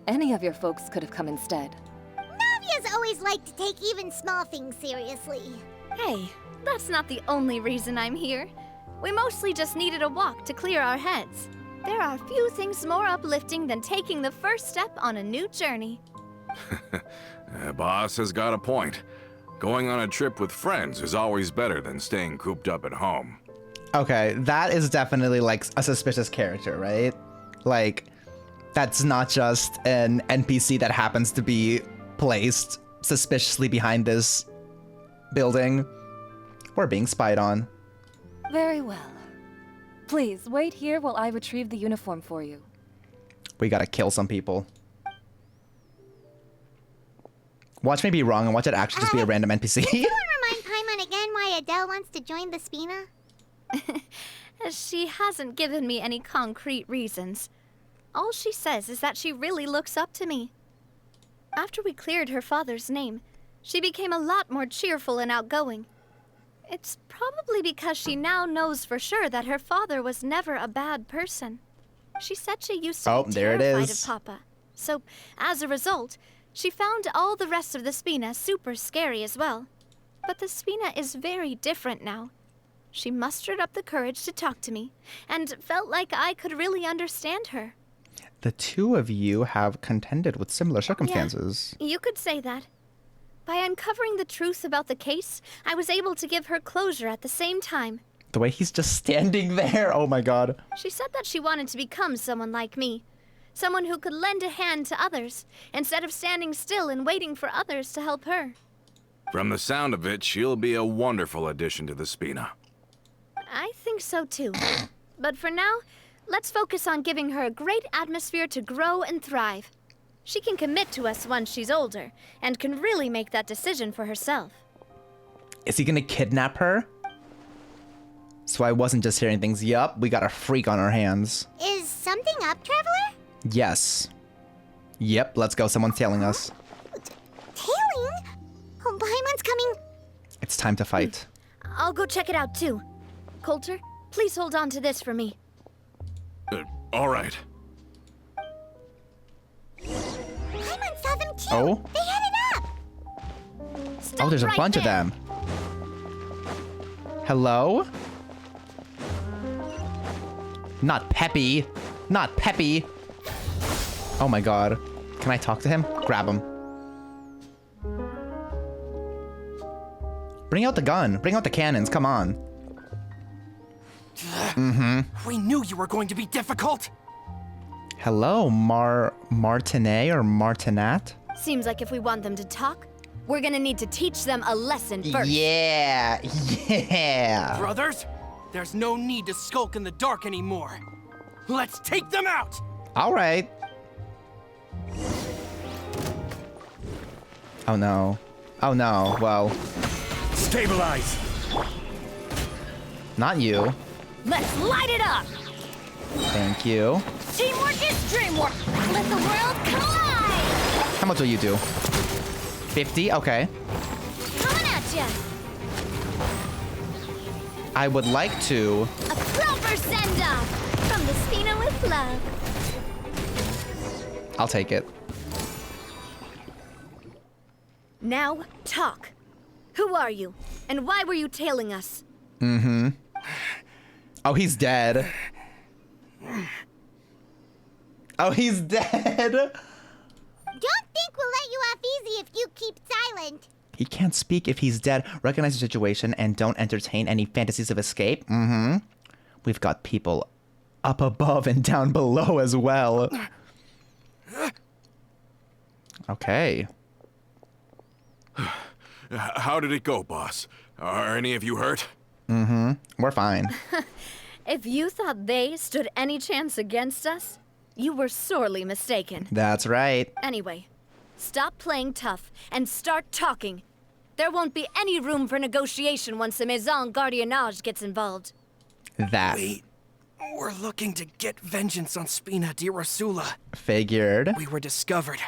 Any of your folks could have come instead. Navia's always liked to take even small things seriously. Hey, that's not the only reason I'm here. We mostly just needed a walk to clear our heads. There are few things more uplifting than taking the first step on a new journey. Boss has got a point. Going on a trip with friends is always better than staying cooped up at home. Okay, that is definitely like a suspicious character, right? Like, that's not just an NPC that happens to be placed suspiciously behind this building. We're being spied on. Very well. Please, wait here while I retrieve the uniform for you. We gotta kill some people. Watch me be wrong and watch it actually just be a random NPC. Can you remind Paimon again why Adele wants to join the Spina? She hasn't given me any concrete reasons. All she says is that she really looks up to me. After we cleared her father's name, she became a lot more cheerful and outgoing. It's probably because she now knows for sure that her father was never a bad person. She said she used to be there it terrified is. of Papa. So, as a result, she found all the rest of the Spina super scary as well. But the Spina is very different now. She mustered up the courage to talk to me, and felt like I could really understand her. The two of you have contended with similar circumstances. You could say that. By uncovering the truth about the case, I was able to give her closure at the same time. The way he's just standing there, oh my god. She said that she wanted to become someone like me. Someone who could lend a hand to others, instead of standing still and waiting for others to help her. From the sound of it, she'll be a wonderful addition to the Spina. I think so too. But for now, let's focus on giving her a great atmosphere to grow and thrive. She can commit to us once she's older, and can really make that decision for herself. Is he gonna kidnap her? So I wasn't just hearing things. Yup, we got a freak on our hands. Is something up, Traveler? Yes. Yep, let's go. Someone's tailing us. Tailing? Oh, Paimon's coming. It's time to fight. I'll go check it out too. Coulter, please hold on to this for me. All right. Paimon saw them too. Oh? They headed up. Stop Oh, there's a right bunch of there. them. Hello? Not Peppy. Not Peppy. Oh my god. Can I talk to him? Grab him. Bring out the gun. Bring out the cannons. Come on. We knew you were going to be difficult. Hello, Martinet or Martinat? Seems like if we want them to talk, we're gonna need to teach them a lesson first. Yeah. Yeah. Brothers, there's no need to skulk in the dark anymore. Let's take them out! All right. Oh no. Oh no. Well, Stabilize! not you. Let's light it up! Thank you. Teamwork is dreamwork! Let the world collide! How much will you do? 50? Okay. Coming at ya! I would like to. A proper send-off! From the Spina with love. I'll take it. Now, talk. Who are you? And why were you tailing us? Oh, he's dead. Oh, he's dead. Don't think we'll let you off easy if you keep silent. He can't speak if he's dead. Recognize the situation and don't entertain any fantasies of escape. We've got people up above and down below as well. Okay. How did it go, boss? Are any of you hurt? We're fine. If you thought they stood any chance against us, you were sorely mistaken. That's right. Anyway, stop playing tough and start talking. There won't be any room for negotiation once the Maison Gardiennage gets involved. That We're looking to get vengeance on Spina di Rosula. figured. We were discovered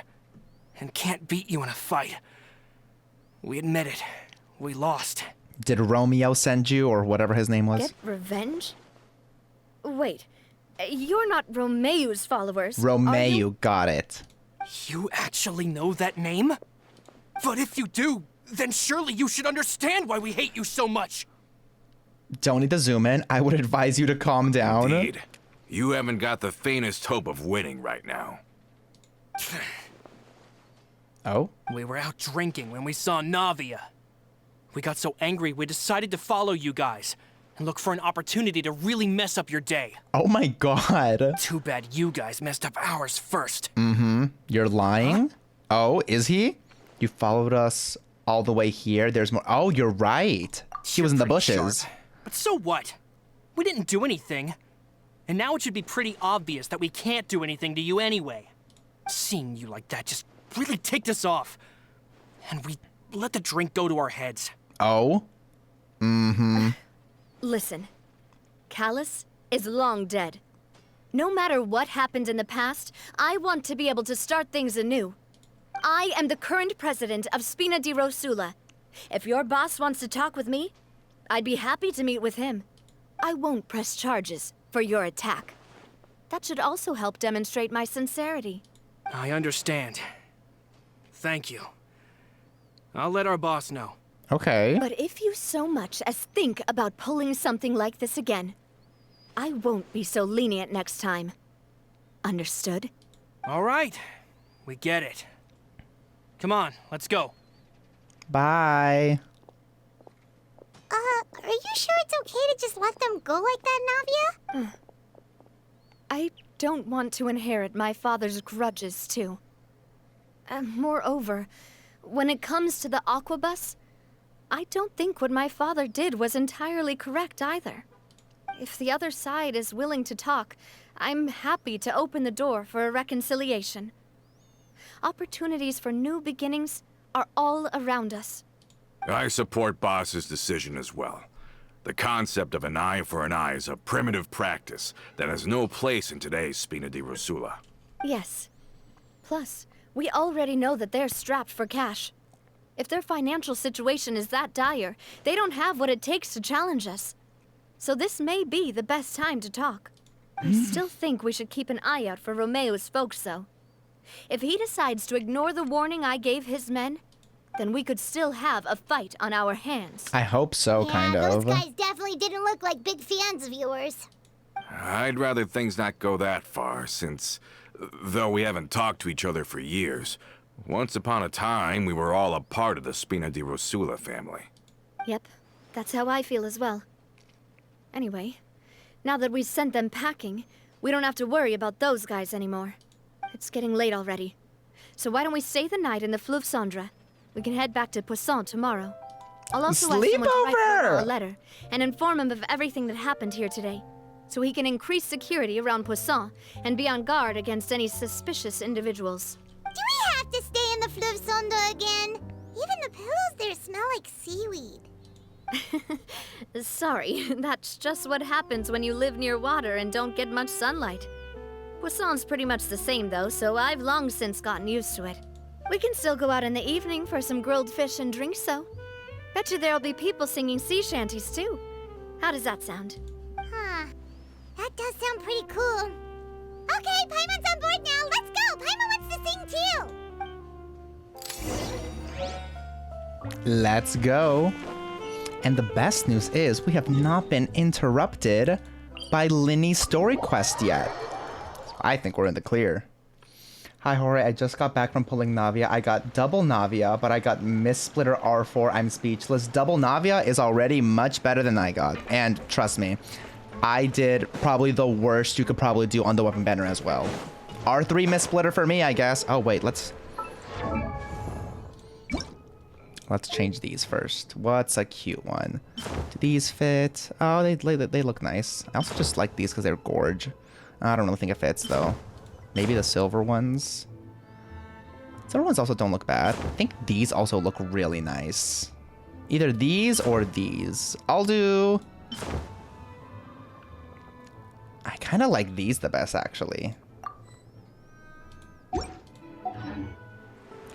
and can't beat you in a fight. We admit it. We lost. Did Romeo send you, or whatever his name was? Get revenge? Wait, you're not Romeu's followers, are you? Romeo, got it. You actually know that name? But if you do, then surely you should understand why we hate you so much. Don't need to zoom in. I would advise you to calm down. Indeed. You haven't got the faintest hope of winning right now. Oh? We were out drinking when we saw Navia. We got so angry we decided to follow you guys and look for an opportunity to really mess up your day. Oh my god. Too bad you guys messed up ours first. You're lying? Oh, is he? You followed us all the way here. There's more. Oh, you're right. He was in the You're pretty bushes. sharp. But so what? We didn't do anything. And now it should be pretty obvious that we can't do anything to you anyway. Seeing you like that just really ticked us off. And we let the drink go to our heads. Oh? Listen, Callus is long dead. No matter what happened in the past, I want to be able to start things anew. I am the current president of Spina di Rosula. If your boss wants to talk with me, I'd be happy to meet with him. I won't press charges for your attack. That should also help demonstrate my sincerity. I understand. Thank you. I'll let our boss know. Okay. But if you so much as think about pulling something like this again, I won't be so lenient next time. Understood? All right. We get it. Come on, let's go. Bye. Are you sure it's okay to just let them go like that, Navia? I don't want to inherit my father's grudges, too. Moreover, when it comes to the Aquabus, I don't think what my father did was entirely correct either. If the other side is willing to talk, I'm happy to open the door for a reconciliation. Opportunities for new beginnings are all around us. I support Boss's decision as well. The concept of an eye for an eye is a primitive practice that has no place in today's Spina di Rosula. Yes. Plus, we already know that they're strapped for cash. If their financial situation is that dire, they don't have what it takes to challenge us. So this may be the best time to talk. I still think we should keep an eye out for Romeo's folks, though. If he decides to ignore the warning I gave his men, then we could still have a fight on our hands. I hope so, kind of. Those guys definitely didn't look like big fans of yours. I'd rather things not go that far, since, though we haven't talked to each other for years, once upon a time we were all a part of the Spina di Rosula family. Yep, that's how I feel as well. Anyway, now that we've sent them packing, we don't have to worry about those guys anymore. It's getting late already. So why don't we stay the night in the Fleuve Cendre? We can head back to Poisson tomorrow. I'll also ask someone to write Couter a letter and inform him of everything that happened here today, so he can increase security around Poisson and be on guard against any suspicious individuals. Do we have to stay in the Fleuve Cendre again? Even the pillows there smell like seaweed. Sorry, that's just what happens when you live near water and don't get much sunlight. Poisson's pretty much the same though, so I've long since gotten used to it. We can still go out in the evening for some grilled fish and drinks, though. Bet you there'll be people singing sea shanties, too. How does that sound? Huh. That does sound pretty cool. Okay, Paimon's on board now. Let's go. Paimon wants to sing too. Let's go. And the best news is we have not been interrupted by Linny's story quest yet. So I think we're in the clear. Hi, Jorge. I just got back from pulling Navia. I got double Navia, but I got Miss Splitter R4. I'm speechless. Double Navia is already much better than I got. And trust me, I did probably the worst you could probably do on the weapon banner as well. R3 Miss Splitter for me, I guess. Oh, wait. Let's change these first. What's a cute one? Do these fit? Oh, they look nice. I also just like these because they're gorge. I don't really think it fits, though. Maybe the silver ones. Silver ones also don't look bad. I think these also look really nice. Either these or these. I'll do... I kind of like these the best, actually.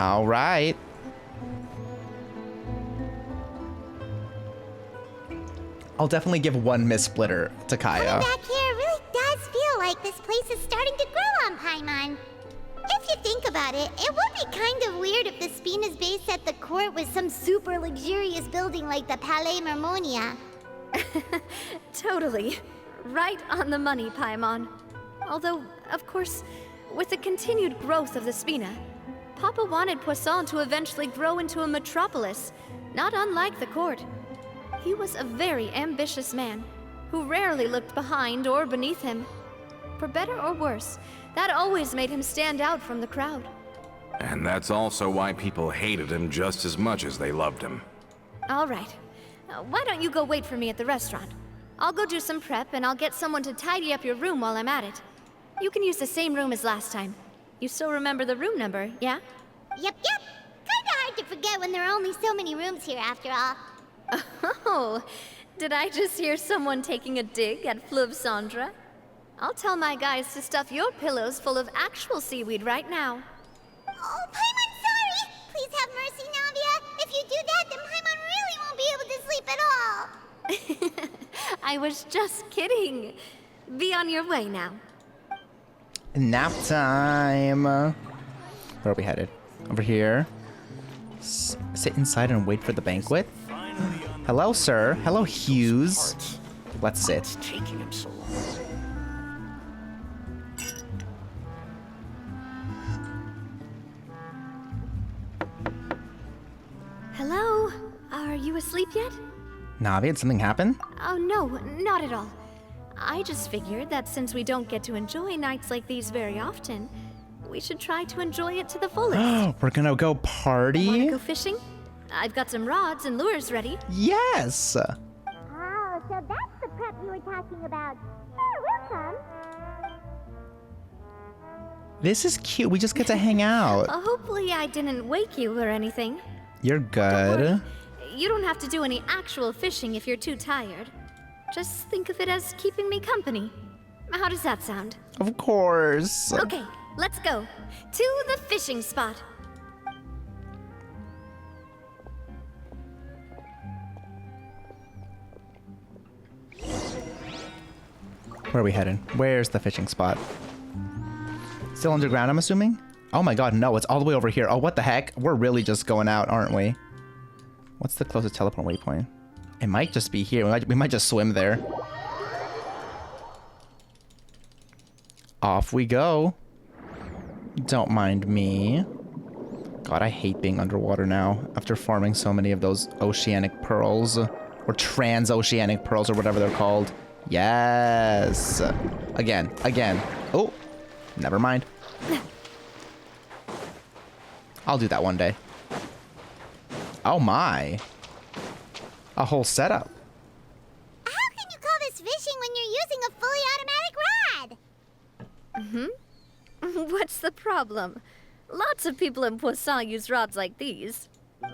All right. I'll definitely give one Miss Splitter to Kaya. Back here really does feel like this place is starting to grow on Paimon. If you think about it, it would be kind of weird if the Spina's base at the court was some super luxurious building like the Palais Marmonia. Totally. Right on the money, Paimon. Although, of course, with the continued growth of the Spina, Papa wanted Poisson to eventually grow into a metropolis, not unlike the court. He was a very ambitious man, who rarely looked behind or beneath him. For better or worse, that always made him stand out from the crowd. And that's also why people hated him just as much as they loved him. All right. Why don't you go wait for me at the restaurant? I'll go do some prep, and I'll get someone to tidy up your room while I'm at it. You can use the same room as last time. You still remember the room number, yeah? Yep. Kinda hard to forget when there are only so many rooms here after all. Oh, did I just hear someone taking a dig at Fleuve Cendre? I'll tell my guys to stuff your pillows full of actual seaweed right now. Oh, Paimon, sorry! Please have mercy, Navia. If you do that, then Paimon really won't be able to sleep at all. I was just kidding. Be on your way now. Nap time. Where are we headed? Over here. Sit inside and wait for the banquet. Hello, sir. Hello, Hughes. Let's sit. Taking him so long. Hello? Are you asleep yet? Navi, did something happen? Oh, no, not at all. I just figured that since we don't get to enjoy nights like these very often, we should try to enjoy it to the fullest. We're gonna go party? Wanna go fishing? I've got some rods and lures ready. Yes! Oh, so that's the prep you were talking about. Sure, we'll come. This is cute. We just get to hang out. Hopefully I didn't wake you or anything. You're good. Don't worry. You don't have to do any actual fishing if you're too tired. Just think of it as keeping me company. How does that sound? Of course. Okay, let's go. To the fishing spot. Where are we headed? Where's the fishing spot? Still underground, I'm assuming? Oh my god, no, it's all the way over here. Oh, what the heck? We're really just going out, aren't we? What's the closest teleport waypoint? It might just be here. We might just swim there. Off we go. Don't mind me. God, I hate being underwater now after farming so many of those oceanic pearls. Or transoceanic pearls or whatever they're called. Yes. Again. Oh, never mind. I'll do that one day. Oh my. A whole setup. How can you call this fishing when you're using a fully automatic rod? What's the problem? Lots of people in Poisson use rods like these. But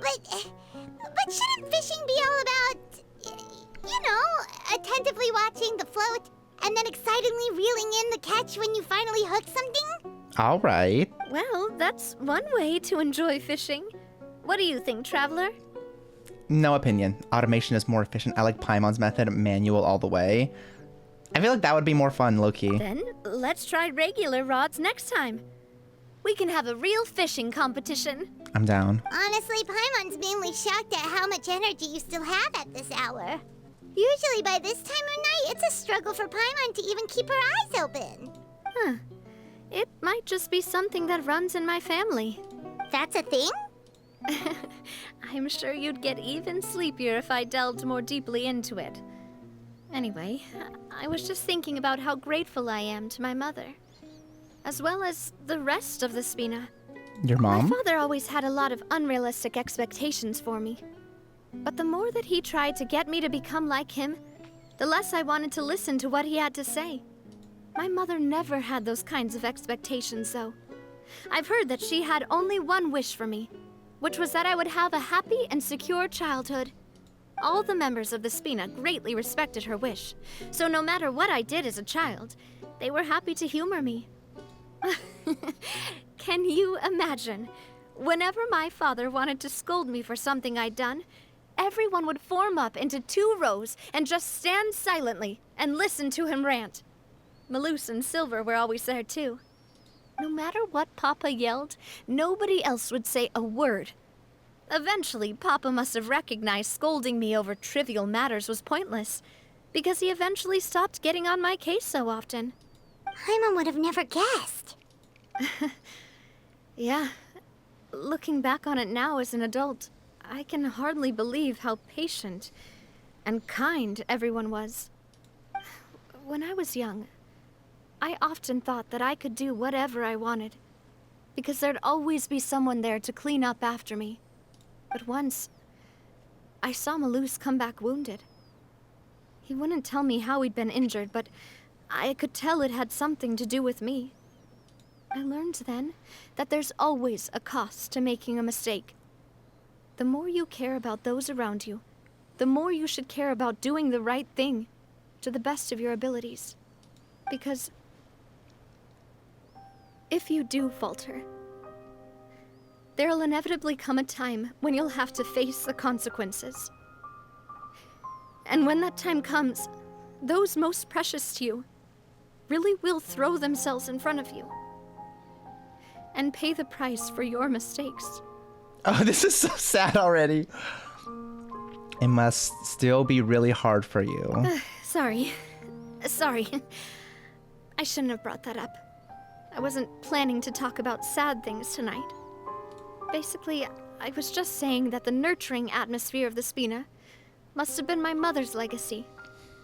shouldn't fishing be all about, you know, attentively watching the float and then excitedly reeling in the catch when you finally hook something? All right. Well, that's one way to enjoy fishing. What do you think, Traveler? No opinion. Automation is more efficient. I like Paimon's method, manual all the way. I feel like that would be more fun, low-key. Then let's try regular rods next time. we can have a real fishing competition. I'm down. Honestly, Paimon's mainly shocked at how much energy you still have at this hour. Usually by this time of night, it's a struggle for Paimon to even keep her eyes open. Huh. It might just be something that runs in my family. That's a thing? I'm sure you'd get even sleepier if I delved more deeply into it. Anyway, I was just thinking about how grateful I am to my mother, as well as the rest of the Spina. Your mom? My father always had a lot of unrealistic expectations for me. But the more that he tried to get me to become like him, the less I wanted to listen to what he had to say. My mother never had those kinds of expectations, though. I've heard that she had only one wish for me, which was that I would have a happy and secure childhood. All the members of the Spina greatly respected her wish, so no matter what I did as a child, they were happy to humor me. Can you imagine? Whenever my father wanted to scold me for something I'd done, everyone would form up into 2 rows and just stand silently and listen to him rant. Maloose and Silver were always there too. No matter what Papa yelled, nobody else would say a word. Eventually, Papa must have recognized scolding me over trivial matters was pointless, because he eventually stopped getting on my case so often. Paimon would have never guessed. Yeah. Looking back on it now as an adult, I can hardly believe how patient and kind everyone was. When I was young, I often thought that I could do whatever I wanted, because there'd always be someone there to clean up after me. But once, I saw Maloose come back wounded. He wouldn't tell me how he'd been injured, but I could tell it had something to do with me. I learned then that there's always a cost to making a mistake. The more you care about those around you, the more you should care about doing the right thing to the best of your abilities. Because if you do falter, there'll inevitably come a time when you'll have to face the consequences. And when that time comes, those most precious to you really will throw themselves in front of you and pay the price for your mistakes. Oh, this is so sad already. It must still be really hard for you. Sorry. I shouldn't have brought that up. I wasn't planning to talk about sad things tonight. Basically, I was just saying that the nurturing atmosphere of the Spina must have been my mother's legacy,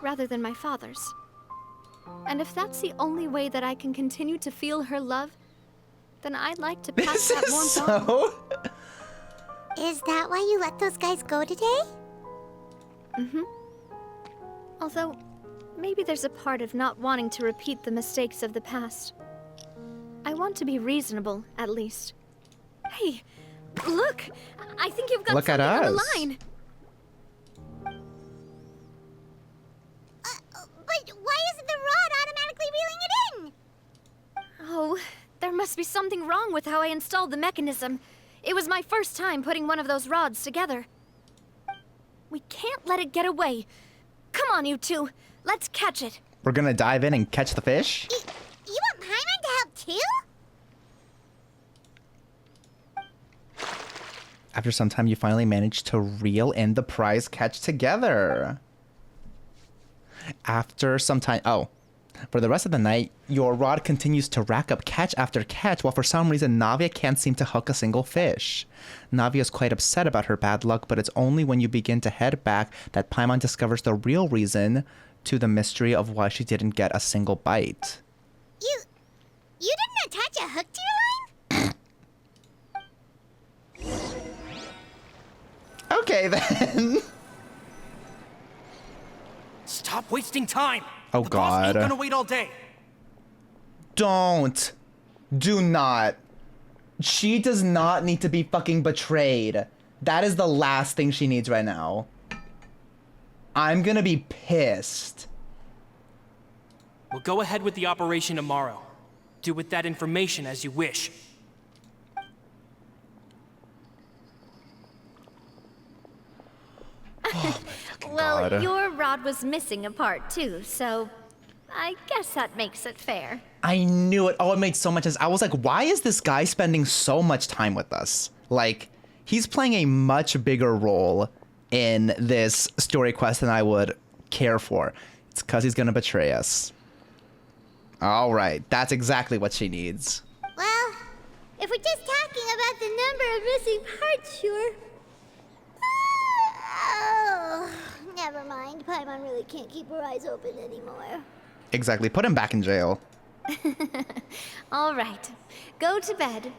rather than my father's. And if that's the only way that I can continue to feel her love, then I'd like to pass that warmth on. Is that why you let those guys go today? Mm-hmm. Although, maybe there's a part of not wanting to repeat the mistakes of the past. I want to be reasonable, at least. Hey, look! I think you've got Look something at on the us. line. But why isn't the rod automatically reeling it in? Oh, there must be something wrong with how I installed the mechanism. It was my first time putting one of those rods together. We can't let it get away. Come on, you two. Let's catch it. We're gonna dive in and catch the fish? You want Paimon to help too? After some time, you finally manage to reel in the prize catch together. After some time, for the rest of the night, your rod continues to rack up catch after catch, while for some reason Navia can't seem to hook a single fish. Navia is quite upset about her bad luck, but it's only when you begin to head back that Paimon discovers the real reason to the mystery of why she didn't get a single bite. You didn't attach a hook to your line? Okay then. Stop wasting time! Oh, the boss ain't God. gonna wait all day. Don't. Do not. She does not need to be fucking betrayed. That is the last thing she needs right now. I'm gonna be pissed. We'll go ahead with the operation tomorrow. Do with that information as you wish. Well, God. your rod was missing a part too, so I guess that makes it fair. I knew it. Oh, it made so much sense. I was like, why is this guy spending so much time with us? Like, he's playing a much bigger role in this story quest than I would care for. It's because he's gonna betray us. All right, that's exactly what she needs. Well, if we're just talking about the number of missing parts, sure. Oh, never mind. Paimon really can't keep her eyes open anymore. Exactly. Put him back in jail. All right, go to bed.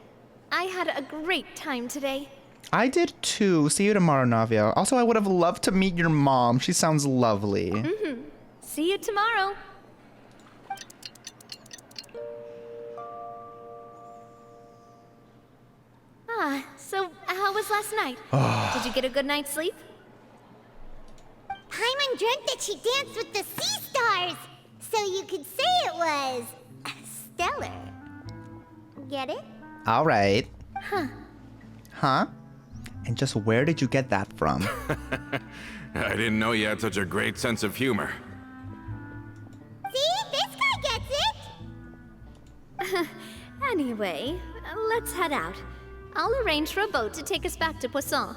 I had a great time today. I did too. See you tomorrow, Navia. Also, I would have loved to meet your mom. She sounds lovely. See you tomorrow. So how was last night? Did you get a good night's sleep? Paimon dreamt that she danced with the sea stars, so you could say it was stellar. Get it? All right. Huh? And just where did you get that from? I didn't know you had such a great sense of humor. See? This guy gets it! Anyway, let's head out. I'll arrange for a boat to take us back to Poisson.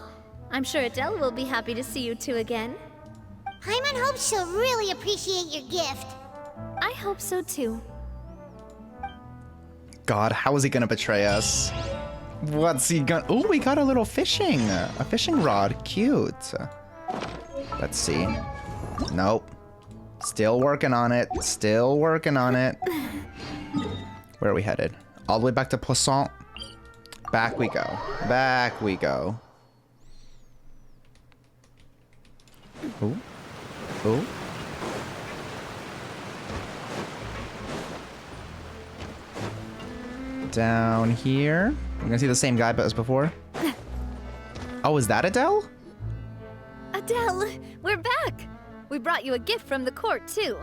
I'm sure Adele will be happy to see you two again. Paimon hopes she'll really appreciate your gift. I hope so too. God, how is he gonna betray us? What's he gonna... Oh, we got a little fishing. A fishing rod. Cute. Let's see. Nope. Still working on it. Still working on it. Where are we headed? All the way back to Poisson. Back we go. Back we go. Ooh. Ooh. Down here. We're gonna see the same guy but as before. Oh, is that Adele? Adele, we're back! We brought you a gift from the court, too.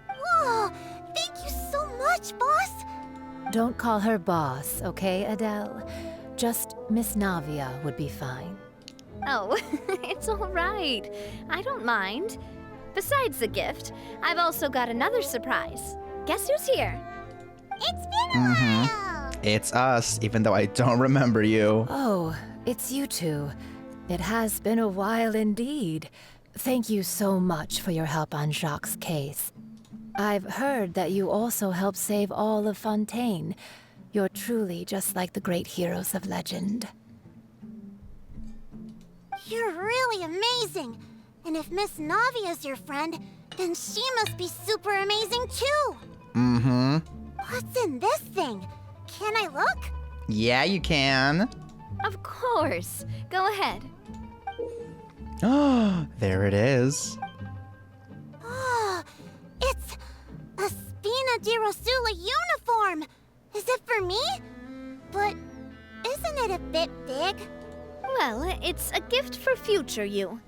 Whoa! Thank you so much, boss! Don't call her boss, okay, Adele? Just Miss Navia would be fine. Oh, it's all right. I don't mind. Besides the gift, I've also got another surprise. Guess who's here? It's been a while! It's us, even though I don't remember you. Oh, it's you two. It has been a while indeed. Thank you so much for your help on Jacques' case. I've heard that you also helped save all of Fontaine. You're truly just like the great heroes of legend. You're really amazing! And if Miss Navia's your friend, then she must be super amazing too! Mm-hmm. What's in this thing? Can I look? Yeah, you can. Of course. Go ahead. Oh, there it is. Oh, it's a Spina di Rosula uniform! Is it for me? But isn't it a bit big? Well, it's a gift for future you.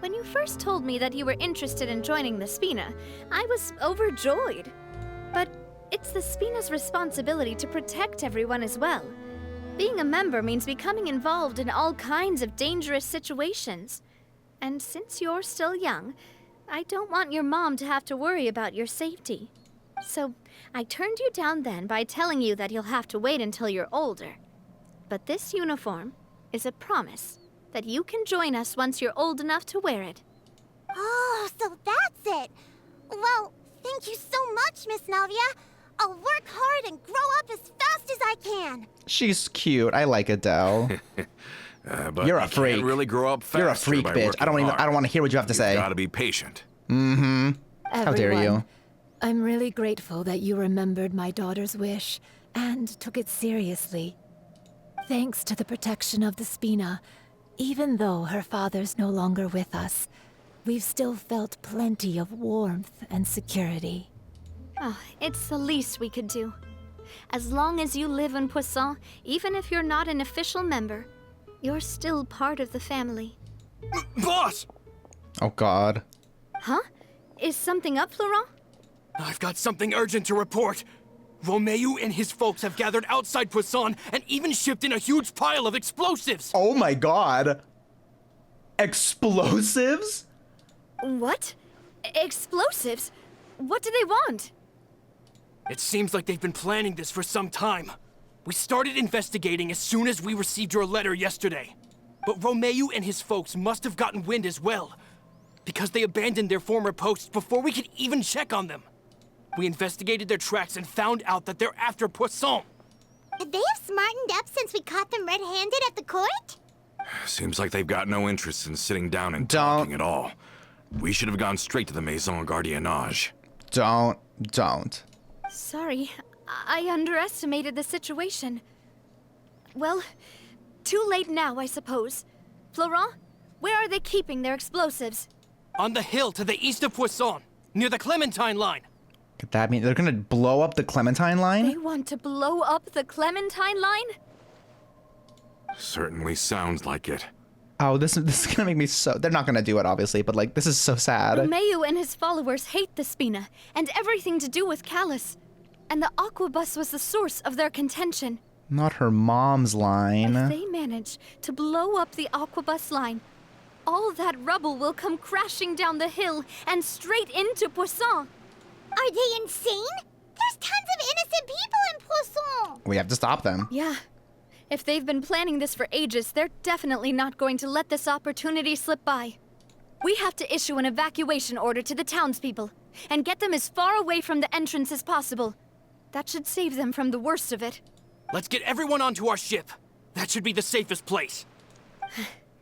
When you first told me that you were interested in joining the Spina, I was overjoyed. But it's the Spina's responsibility to protect everyone as well. Being a member means becoming involved in all kinds of dangerous situations. And since you're still young, I don't want your mom to have to worry about your safety. So I turned you down then by telling you that you'll have to wait until you're older. But this uniform is a promise that you can join us once you're old enough to wear it. Oh, so that's it! Well, thank you so much, Miss Navia. I'll work hard and grow up as fast as I can. She's cute. I like Adele. But You're a you can't freak. really grow up faster. You're a freak, by bitch. I don't working even. I don't want to hear what you have to say. You gotta be patient. Mm-hmm. How dare you? I'm really grateful that you remembered my daughter's wish and took it seriously. Thanks to the protection of the Spina, even though her father's no longer with us, we've still felt plenty of warmth and security. Oh, it's the least we could do. As long as you live in Poisson, even if you're not an official member, you're still part of the family. Boss! Oh God. Huh? Is something up, Florent? I've got something urgent to report. Romeu and his folks have gathered outside Poisson and even shipped in a huge pile of explosives. Oh my God. Explosives? What? Explosives? What do they want? It seems like they've been planning this for some time. We started investigating as soon as we received your letter yesterday. But Romeo and his folks must have gotten wind as well, because they abandoned their former posts before we could even check on them. We investigated their tracks and found out that they're after Poisson. They have smartened up since we caught them red-handed at the court? Seems like they've got no interest in sitting down and talking at all. We should have gone straight to the Maison Gardiennage. Don't. Sorry, I underestimated the situation. Well, too late now, I suppose. Florent, where are they keeping their explosives? On the hill to the east of Poisson, near the Clementine line. Could that mean they're gonna blow up the Clementine line? They want to blow up the Clementine line? Certainly sounds like it. Oh, this is gonna make me so... They're not gonna do it, obviously, but like, this is so sad. Romeo and his followers hate the Spina, and everything to do with Callus. And the Aquabus was the source of their contention. Not her mom's line. If they manage to blow up the Aquabus line, all that rubble will come crashing down the hill and straight into Poisson. Are they insane? There's tons of innocent people in Poisson! We have to stop them. Yeah. If they've been planning this for ages, they're definitely not going to let this opportunity slip by. We have to issue an evacuation order to the townspeople and get them as far away from the entrance as possible. That should save them from the worst of it. Let's get everyone onto our ship. That should be the safest place.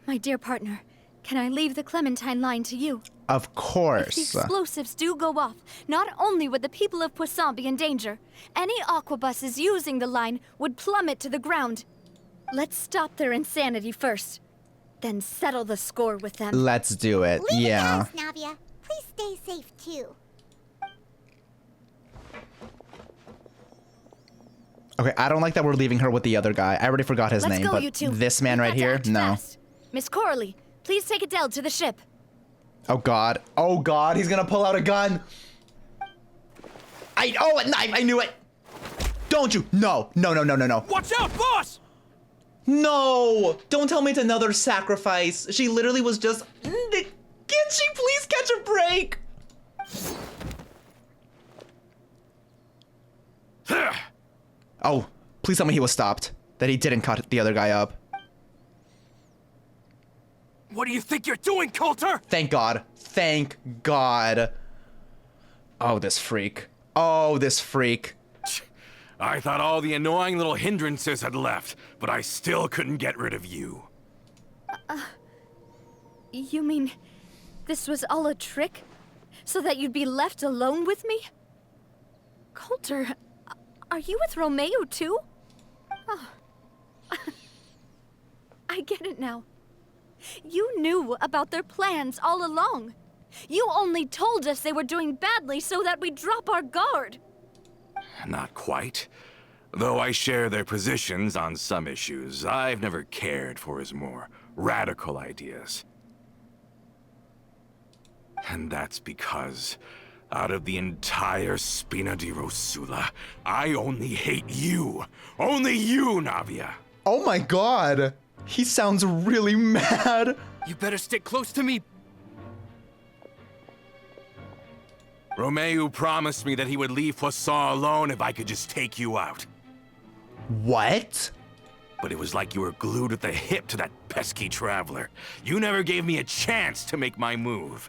My dear partner, can I leave the Clementine line to you? Of If the course. explosives do go off, not only would the people of Poisson be in danger, any aquabuses using the line would plummet to the ground. Let's stop their insanity first, then settle the score with them. Let's do it. Leave Yeah. it to us, Navia. Please stay safe, too. Okay, I don't like that we're leaving her with the other guy. I already forgot his Let's name, go, but you two. this man We've right got to here, act no. fast. Miss Coralie, please take Adele to the ship. Oh god. Oh god, he's gonna pull out a gun. A knife, I knew it. Don't you? No. Watch out, boss! No! Don't tell me it's another sacrifice. She literally was just... Can she please catch a break? Oh, please tell me he was stopped. That he didn't cut the other guy up. What do you think you're doing, Couter? Thank God. Thank God. Oh, this freak. Oh, this freak. I thought all the annoying little hindrances had left, but I still couldn't get rid of you. You mean this was all a trick? So that you'd be left alone with me? Coulter, are you with Romeo too? Oh. I get it now. You knew about their plans all along. You only told us they were doing badly so that we'd drop our guard. Not quite. Though I share their positions on some issues, I've never cared for his more radical ideas. And that's because, out of the entire Spina di Rosula, I only hate you. Only you, Navia. Oh my God. He sounds really mad. You better stick close to me. Romeo promised me that he would leave Poisson alone if I could just take you out. What? But it was like you were glued at the hip to that pesky traveler. You never gave me a chance to make my move.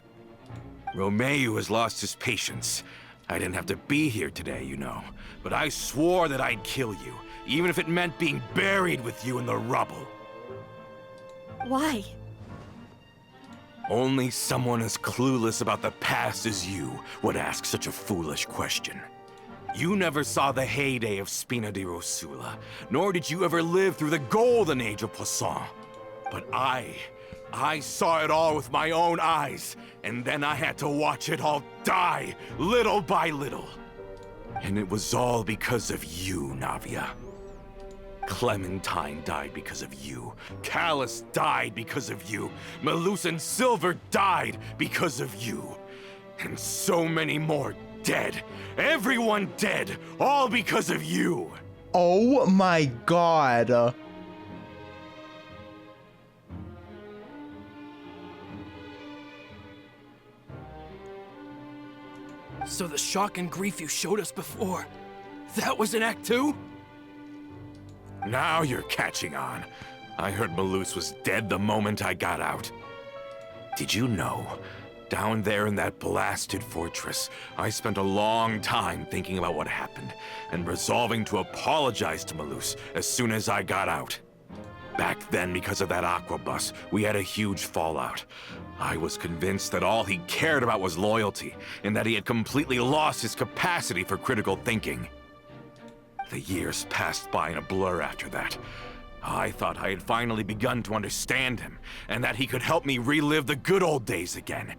Romeo has lost his patience. I didn't have to be here today, you know. But I swore that I'd kill you, even if it meant being buried with you in the rubble. Why? Only someone as clueless about the past as you would ask such a foolish question. You never saw the heyday of Spina di Rosula, nor did you ever live through the golden age of Poisson. But I saw it all with my own eyes, and then I had to watch it all die, little by little. And it was all because of you, Navia. Clementine died because of you. Callus died because of you. Malus and Silver died because of you. And so many more dead. Everyone dead, all because of you. Oh my God. So the shock and grief you showed us before, that was in Act 2? Now you're catching on. I heard Malus was dead the moment I got out. Did you know? Down there in that blasted fortress, I spent a long time thinking about what happened and resolving to apologize to Malus as soon as I got out. Back then, because of that aqua bus, we had a huge fallout. I was convinced that all he cared about was loyalty, and that he had completely lost his capacity for critical thinking. The years passed by in a blur after that. I thought I had finally begun to understand him, and that he could help me relive the good old days again.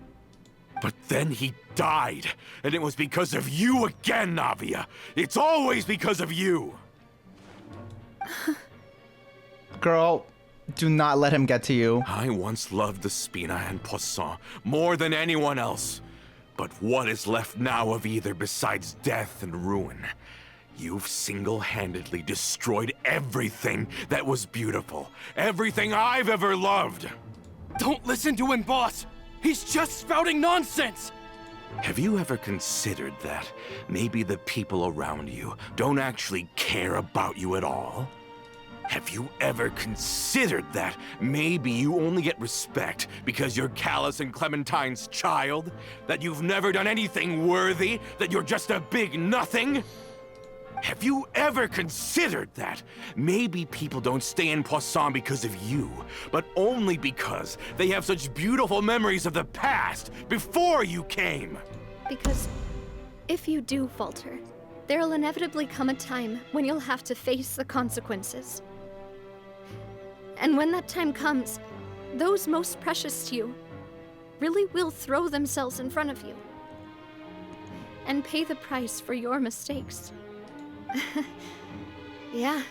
But then he died, and it was because of you again, Navia. It's always because of you. Girl, do not let him get to you. I once loved the Spina and Poisson more than anyone else. But what is left now of either besides death and ruin? You've single-handedly destroyed everything that was beautiful. Everything I've ever loved. Don't listen to him, boss! He's just spouting nonsense! Have you ever considered that maybe the people around you don't actually care about you at all? Have you ever considered that maybe you only get respect because you're Callus and Clementine's child? That you've never done anything worthy? That you're just a big nothing? Have you ever considered that maybe people don't stay in Poisson because of you, but only because they have such beautiful memories of the past before you came? Because if you do falter, there'll inevitably come a time when you'll have to face the consequences. And when that time comes, those most precious to you really will throw themselves in front of you and pay the price for your mistakes. Yeah,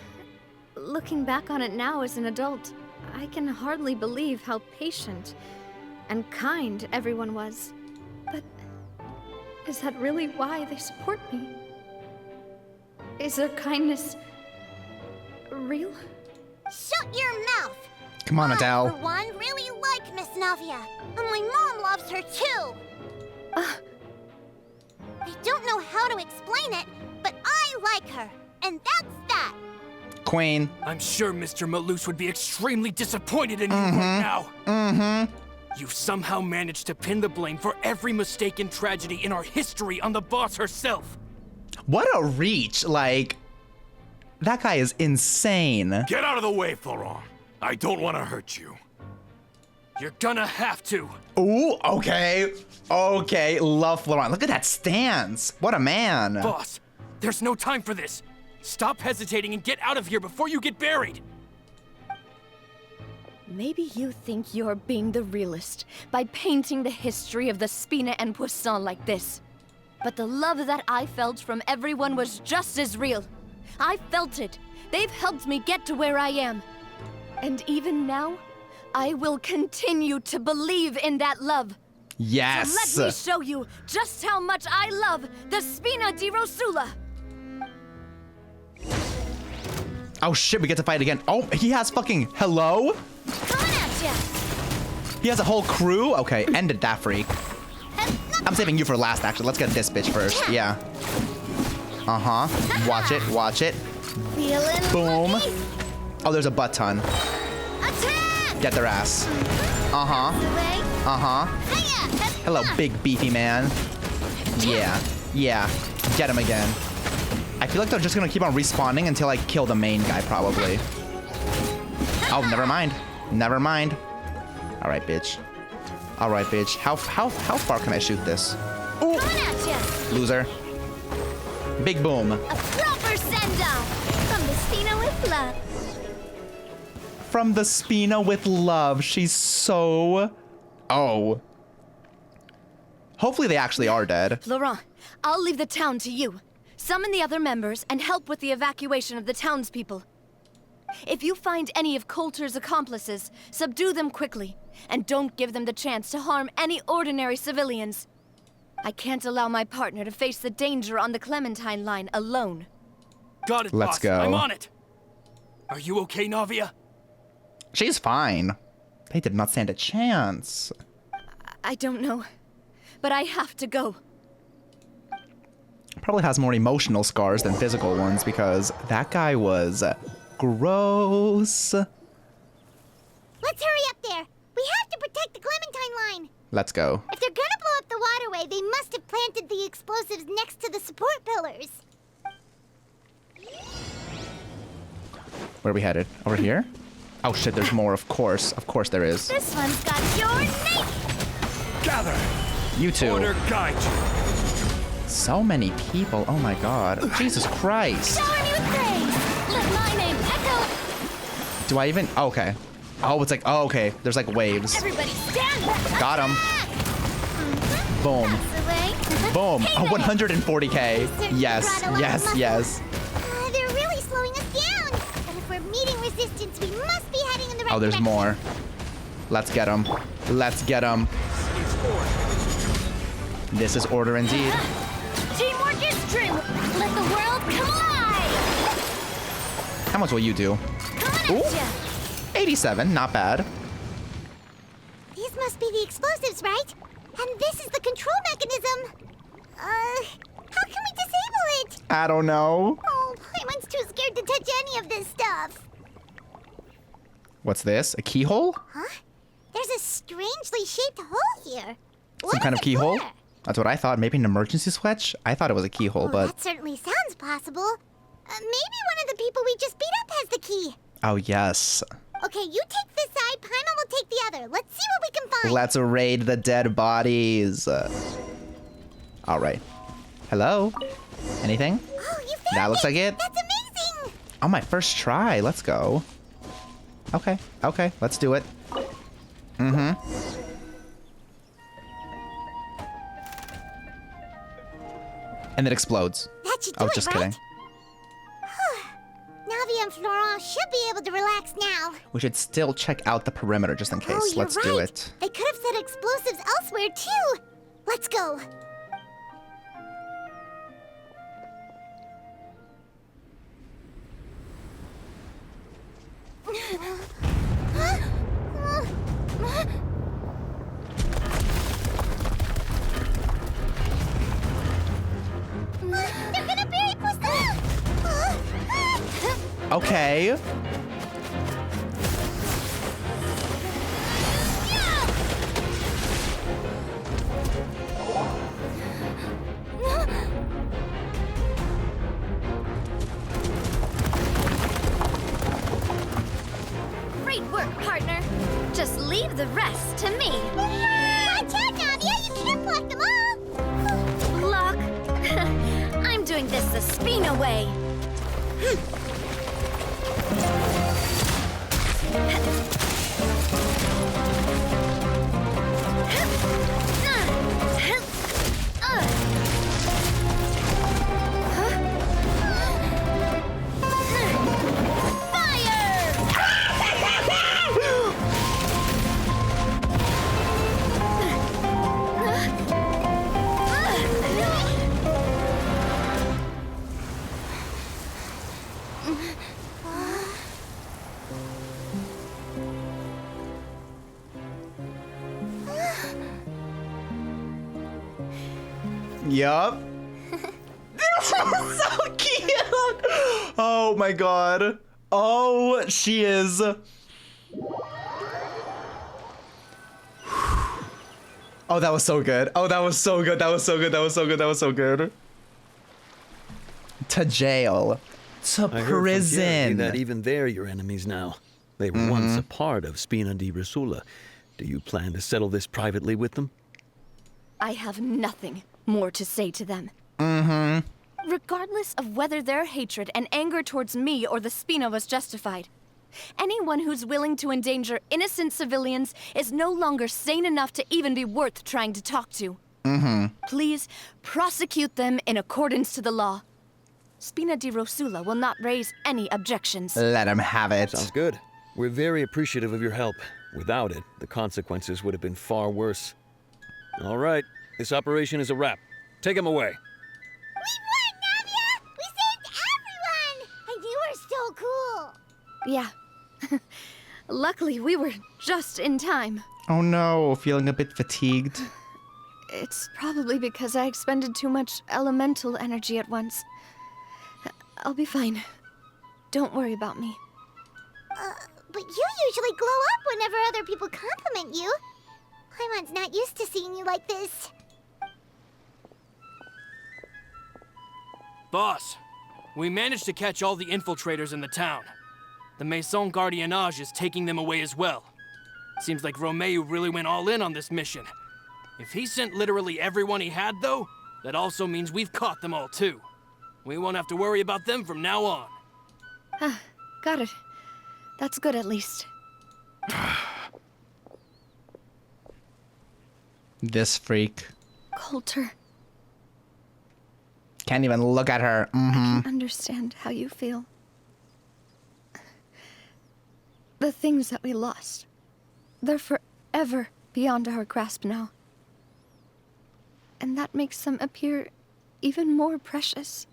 looking back on it now as an adult, I can hardly believe how patient and kind everyone was. But is that really why they support me? Is their kindness real? Shut your mouth! Come on, I, Adele. for one, really like Miss Navia. And my mom loves her too! I don't know how to explain it, but I like her. And that's that! Queen. I'm sure Mr. Malus would be extremely disappointed in you right now. You've somehow managed to pin the blame for every mistake and tragedy in our history on the boss herself. What a reach. Like, that guy is insane. Get out of the way, Florent. I don't want to hurt you. You're gonna have to. Ooh, okay. Okay, love Florent. Look at that stance. What a man. Boss, there's no time for this. Stop hesitating and get out of here before you get buried. Maybe you think you're being the realist by painting the history of the Spina and Poisson like this. But the love that I felt from everyone was just as real. I felt it. They've helped me get to where I am. And even now, I will continue to believe in that love. Yes. So let me show you just how much I love the Spina di Rosula. Oh shit, we get to fight again. Oh, he has fucking hello? Coming at ya! He has a whole crew? Okay, ended that freak. I'm saving you for last, actually. Let's get this bitch first. Yeah. Uh-huh. Watch it, watch it. Feeling Boom. lucky? Oh, there's a butt ton. Attack! Get their ass. Uh-huh. Away. Uh-huh. Hiya! Hello, big beefy man. Yeah. Yeah. Get him again. I feel like they're just gonna keep on respawning until I kill the main guy, probably. Oh, never mind. Never mind. All right, bitch. All right, bitch. How far can I shoot this? Ooh. Coming at ya! Loser. Big boom. A proper send-off from the Spina with love. From the Spina with love. She's so... Oh. Hopefully they actually are dead. Laurent, I'll leave the town to you. Summon the other members and help with the evacuation of the townspeople. If you find any of Couter's accomplices, subdue them quickly, and don't give them the chance to harm any ordinary civilians. I can't allow my partner to face the danger on the Clementine line alone. Got it, Let's boss. go. I'm on it. Are you okay, Navia? She's fine. They did not stand a chance. I don't know, but I have to go. Probably has more emotional scars than physical ones because that guy was gross. Let's hurry up there. We have to protect the Clementine line. Let's go. If they're gonna blow up the waterway, they must have planted the explosives next to the support pillars. Where are we headed? Over here? Oh shit, there's more, of course. Of course there is. This one's got your name! Gather! You two. Order guide you! So many people. Oh my god. Jesus Christ. Shower me with praise! Let my name echo! Do I even? Oh, okay. Oh, it's like, oh, okay. There's like waves. Everybody stand back! Got him. Boom. That's the way. Boom. Hey, Oh, man. 140k. Yes, yes, yes. They're really slowing us down. But if we're meeting resistance, we must be heading in the right Oh, there's direction. more. Let's get him. Let's get him. This is order indeed. Teamwork is true! Let the world come alive! How much will you do? Coming Ooh. at ya! 87, not bad. These must be the explosives, right? And this is the control mechanism. How can we disable it? I don't know. Oh, Paimon's too scared to touch any of this stuff. What's this? A keyhole? Huh? There's a strangely shaped hole here. Some kind of keyhole? For? That's what I thought. Maybe an emergency switch? I thought it was a keyhole, Oh, but... that certainly sounds possible. Maybe one of the people we just beat up has the key. Oh, yes. Okay, you take this side, Paimon will take the other. Let's see what we can find. Let's raid the dead bodies. All right. Hello? Anything? Oh, you found That looks it. like it. That's amazing. On my first try. Let's go. Okay. Okay. Let's do it. Mm-hmm. And it explodes. That should do Oh, it, just right? kidding. Navia and Florent should be able to relax now. We should still check out the perimeter just in case. Oh, you're Let's right. do it. They could have set explosives elsewhere, too. Let's go. They're gonna bury Poisson! Okay. Great work, partner. Just leave the rest to me. Watch out, Navia! You can't block them all! Block. I'm doing this the Spina way. Yup. This is so cute. Oh my god. Oh, she is. Oh, that was so good. Oh, that was so good. That was so good. That was so good. That was so good. To jail. To I heard from Jerry prison. that even they're your enemies now. They were once a part of Spina di Rosula. Do you plan to settle this privately with them? I have nothing more to say to them. Regardless of whether their hatred and anger towards me or the Spina was justified, anyone who's willing to endanger innocent civilians is no longer sane enough to even be worth trying to talk to. Please prosecute them in accordance to the law. Spina di Rosula will not raise any objections. Let him have it. Sounds good. We're very appreciative of your help. Without it, the consequences would have been far worse. All right, this operation is a wrap. Take him away. We won, Navia! We saved everyone! And you were so cool! Yeah. Luckily, we were just in time. Oh no, feeling a bit fatigued. It's probably because I expended too much elemental energy at once. I'll be fine. Don't worry about me. But you usually glow up whenever other people compliment you. Paimon's not used to seeing you like this. Boss, we managed to catch all the infiltrators in the town. The Maison Gardiennage is taking them away as well. Seems like Romeu really went all in on this mission. If he sent literally everyone he had, though, that also means we've caught them all, too. We won't have to worry about them from now on. Got it. That's good, at least. This freak. Couter, Can't even look at her. I can understand how you feel. The things that we lost, they're forever beyond our grasp now. And that makes them appear even more precious.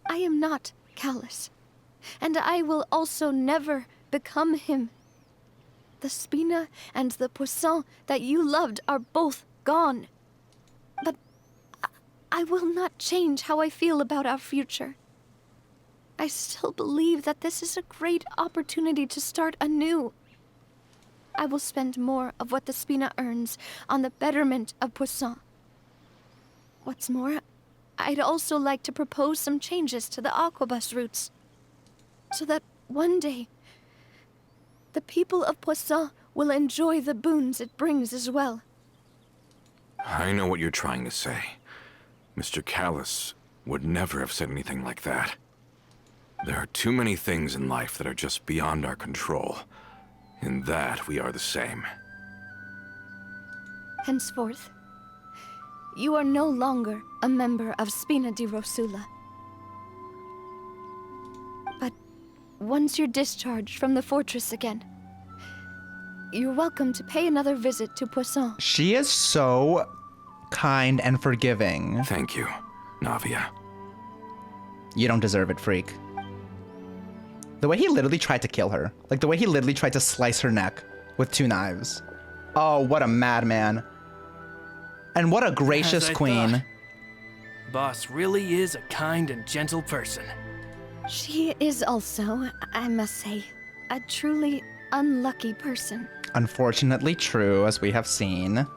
I am not callous, and I will also never become him. The Spina and the Poisson that you loved are both gone. But I will not change how I feel about our future. I still believe that this is a great opportunity to start anew. I will spend more of what the Spina earns on the betterment of Poisson. What's more, I'd also like to propose some changes to the Aquabus routes, so that one day, the people of Poisson will enjoy the boons it brings as well. I know what you're trying to say. Mr. Callus would never have said anything like that. There are too many things in life that are just beyond our control. In that, we are the same. Henceforth, you are no longer a member of Spina di Rosula. But once you're discharged from the fortress again, you're welcome to pay another visit to Poisson. She is so kind and forgiving. Thank you, Navia. You don't deserve it, freak. The way he literally tried to kill her. Like, the way he literally tried to slice her neck with 2 knives. Oh, what a madman. And what a gracious As I queen. thought. Boss really is a kind and gentle person. She is also, I must say, a truly unlucky person. Unfortunately true, as we have seen.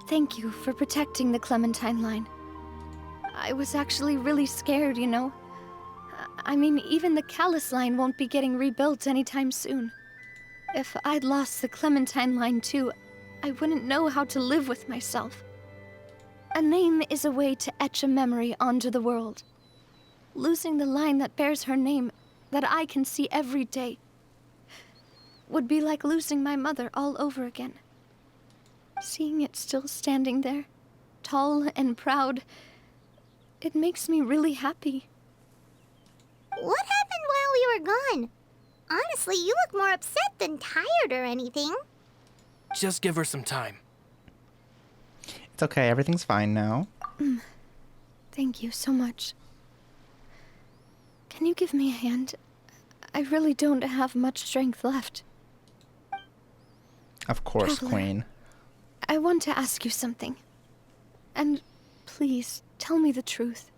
Thank you for protecting the Clementine line. I was actually really scared, you know. I mean, even the Callus line won't be getting rebuilt anytime soon. If I'd lost the Clementine line too, I wouldn't know how to live with myself. A name is a way to etch a memory onto the world. Losing the line that bears her name, that I can see every day, would be like losing my mother all over again. Seeing it still standing there, tall and proud, it makes me really happy. What happened while we were gone? Honestly, you look more upset than tired or anything. Just give her some time. It's okay, everything's fine now. Thank you so much. Can you give me a hand? I really don't have much strength left. Of course, Traveler. queen. I want to ask you something. And please, tell me the truth.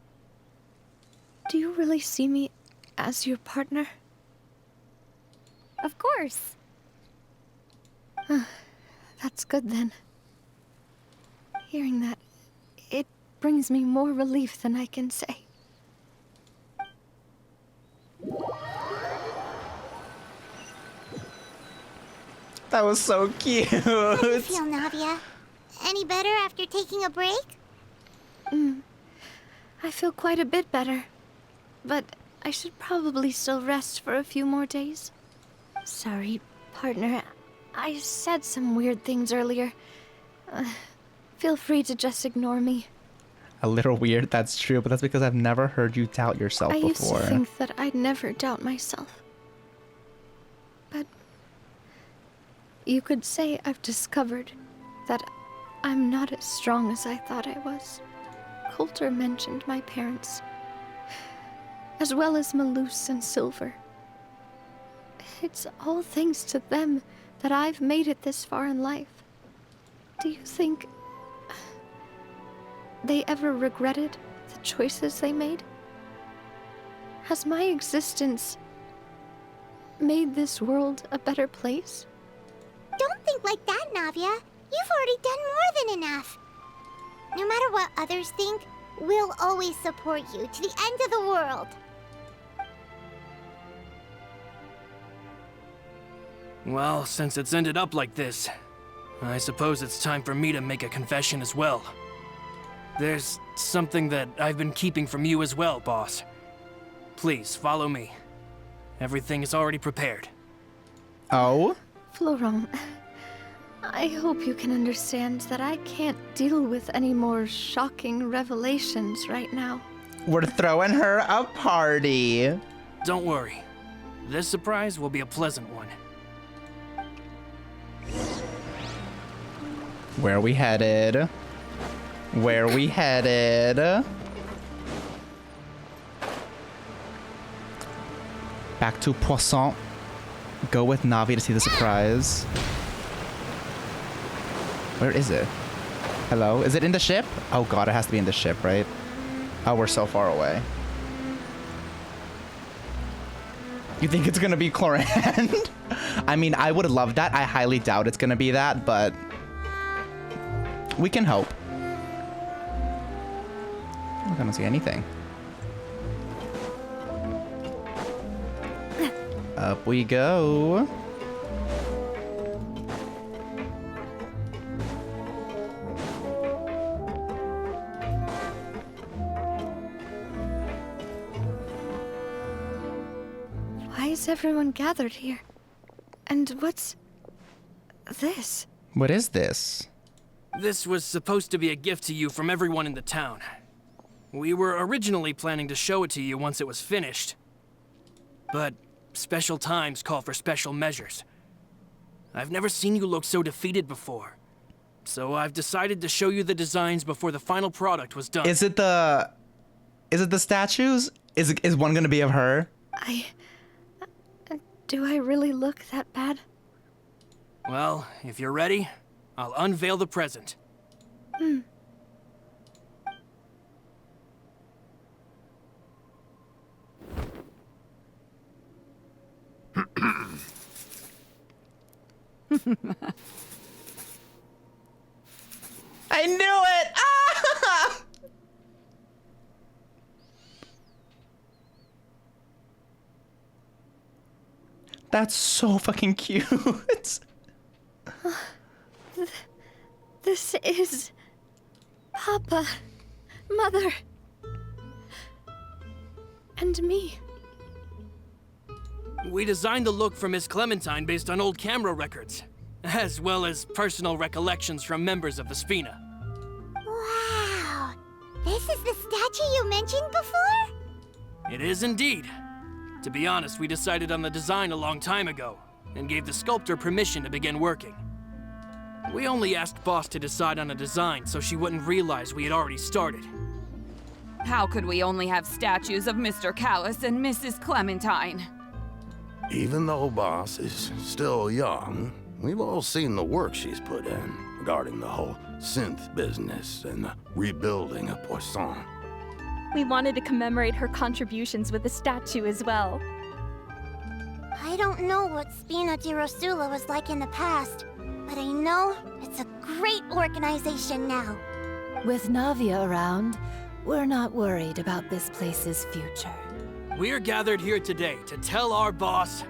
Do you really see me as your partner? Of course. That's good then. Hearing that, it brings me more relief than I can say. That was so cute. How do you feel, Navia? Any better after taking a break? I feel quite a bit better. But I should probably still rest for a few more days. Sorry, partner. I said some weird things earlier. Feel free to just ignore me. A little weird, that's true, but that's because I've never heard you doubt yourself I before. used to think that I'd never doubt myself. But you could say I've discovered that I'm not as strong as I thought I was. Couter mentioned my parents, as well as Malus and Silver. It's all thanks to them that I've made it this far in life. Do you think they ever regretted the choices they made? Has my existence made this world a better place? Don't think like that, Navia. You've already done more than enough. No matter what others think, we'll always support you to the end of the world. Well, since it's ended up like this, I suppose it's time for me to make a confession as well. There's something that I've been keeping from you as well, boss. Please, follow me. Everything is already prepared. Oh? Florent, I hope you can understand that I can't deal with any more shocking revelations right now. We're throwing her a party. Don't worry. This surprise will be a pleasant one. Where are we headed? Where are we headed? Back to Poisson. Go with Navia to see the surprise. Where is it? Hello? Is it in the ship? Oh god, it has to be in the ship, right? Oh, we're so far away. You think it's gonna be Clorand? I mean, I would love that. I highly doubt it's gonna be that, but we can hope. I don't see anything. Up we go. Why is everyone gathered here? And what's this? What is this? This was supposed to be a gift to you from everyone in the town. We were originally planning to show it to you once it was finished. But special times call for special measures. I've never seen you look so defeated before. So I've decided to show you the designs before the final product was done. Is it the statues? Is one gonna be of her? Do I really look that bad? Well, if you're ready, I'll unveil the present. I knew it! Ah! That's so fucking cute. This is Papa, Mother, and me. We designed the look for Miss Clementine based on old camera records, as well as personal recollections from members of the Spina. Wow! This is the statue you mentioned before? It is indeed. To be honest, we decided on the design a long time ago, and gave the sculptor permission to begin working. We only asked Boss to decide on a design so she wouldn't realize we had already started. How could we only have statues of Mr. Callus and Mrs. Clementine? Even though Boss is still young, we've all seen the work she's put in regarding the whole synth business and the rebuilding of Poisson. We wanted to commemorate her contributions with a statue as well. I don't know what Spina di Rosula was like in the past, but I know it's a great organization now. With Navia around, we're not worried about this place's future. We're gathered here today to tell our boss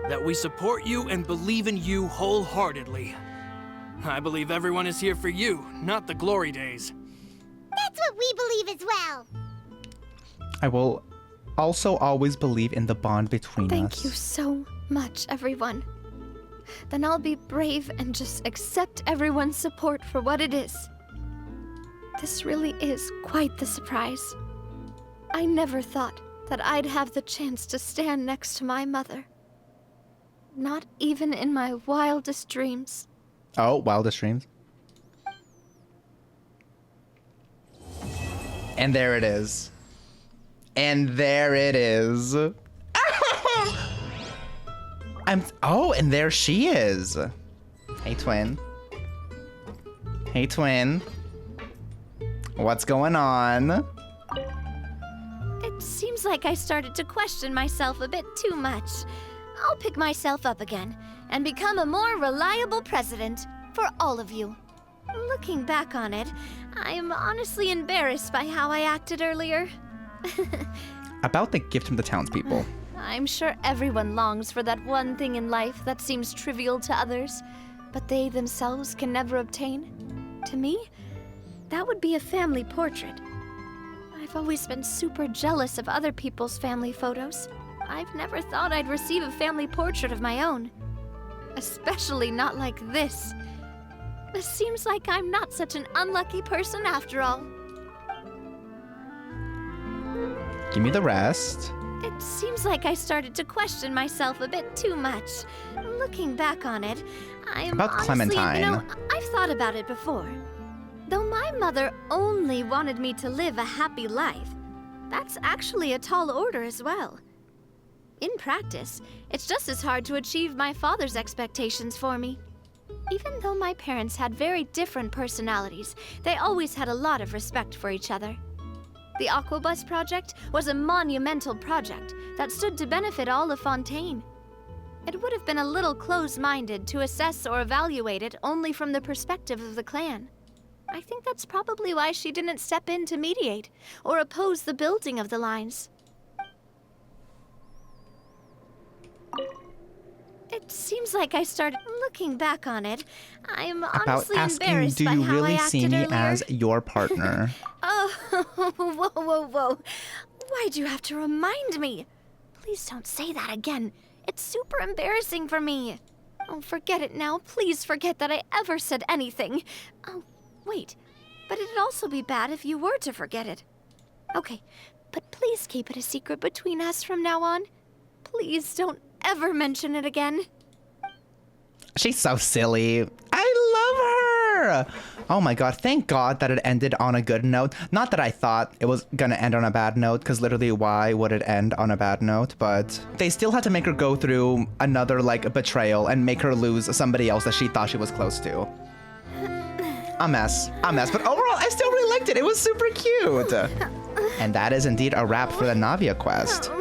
that we support you and believe in you wholeheartedly. I believe everyone is here for you, not the glory days. That's what we believe as well. I will also always believe in the bond between us. Thank you so much, everyone. Then I'll be brave and just accept everyone's support for what it is. This really is quite the surprise. I never thought that I'd have the chance to stand next to my mother. Not even in my wildest dreams. Oh, wildest dreams. And there it is. And there it is. Oh, and there she is. Hey, twin. Hey, twin. What's going on? It seems like I started to question myself a bit too much. I'll pick myself up again and become a more reliable president for all of you. Looking back on it, I'm honestly embarrassed by how I acted earlier. About the gift from the townspeople. I'm sure everyone longs for that one thing in life that seems trivial to others, but they themselves can never obtain. To me, that would be a family portrait. I've always been super jealous of other people's family photos. I've never thought I'd receive a family portrait of my own. Especially not like this. It seems like I'm not such an unlucky person after all. Give me the rest. It seems like I started to question myself a bit too much. Looking back on it, I'm About honestly, Clementine. I've thought about it before. Though my mother only wanted me to live a happy life, that's actually a tall order as well. In practice, it's just as hard to achieve my father's expectations for me. Even though my parents had very different personalities, they always had a lot of respect for each other. The Aquabus project was a monumental project that stood to benefit all of Fontaine. It would have been a little close-minded to assess or evaluate it only from the perspective of the clan. I think that's probably why she didn't step in to mediate or oppose the building of the lines. It seems like I started looking back on it. I'm About honestly asking, embarrassed do by you how I really acted see me earlier. as your partner? Oh, whoa. Why'd you have to remind me? Please don't say that again. It's super embarrassing for me. Oh, forget it now. Please forget that I ever said anything. Oh, wait. But it'd also be bad if you were to forget it. Okay, but please keep it a secret between us from now on. Please don't ever mention it again. She's so silly. I love her. Oh my god, thank god that it ended on a good note. Not that I thought it was gonna end on a bad note, because literally why would it end on a bad note? But they still had to make her go through another, like, betrayal and make her lose somebody else that she thought she was close to. A mess. But overall, I still really liked it. It was super cute. And that is indeed a wrap for the Navia quest.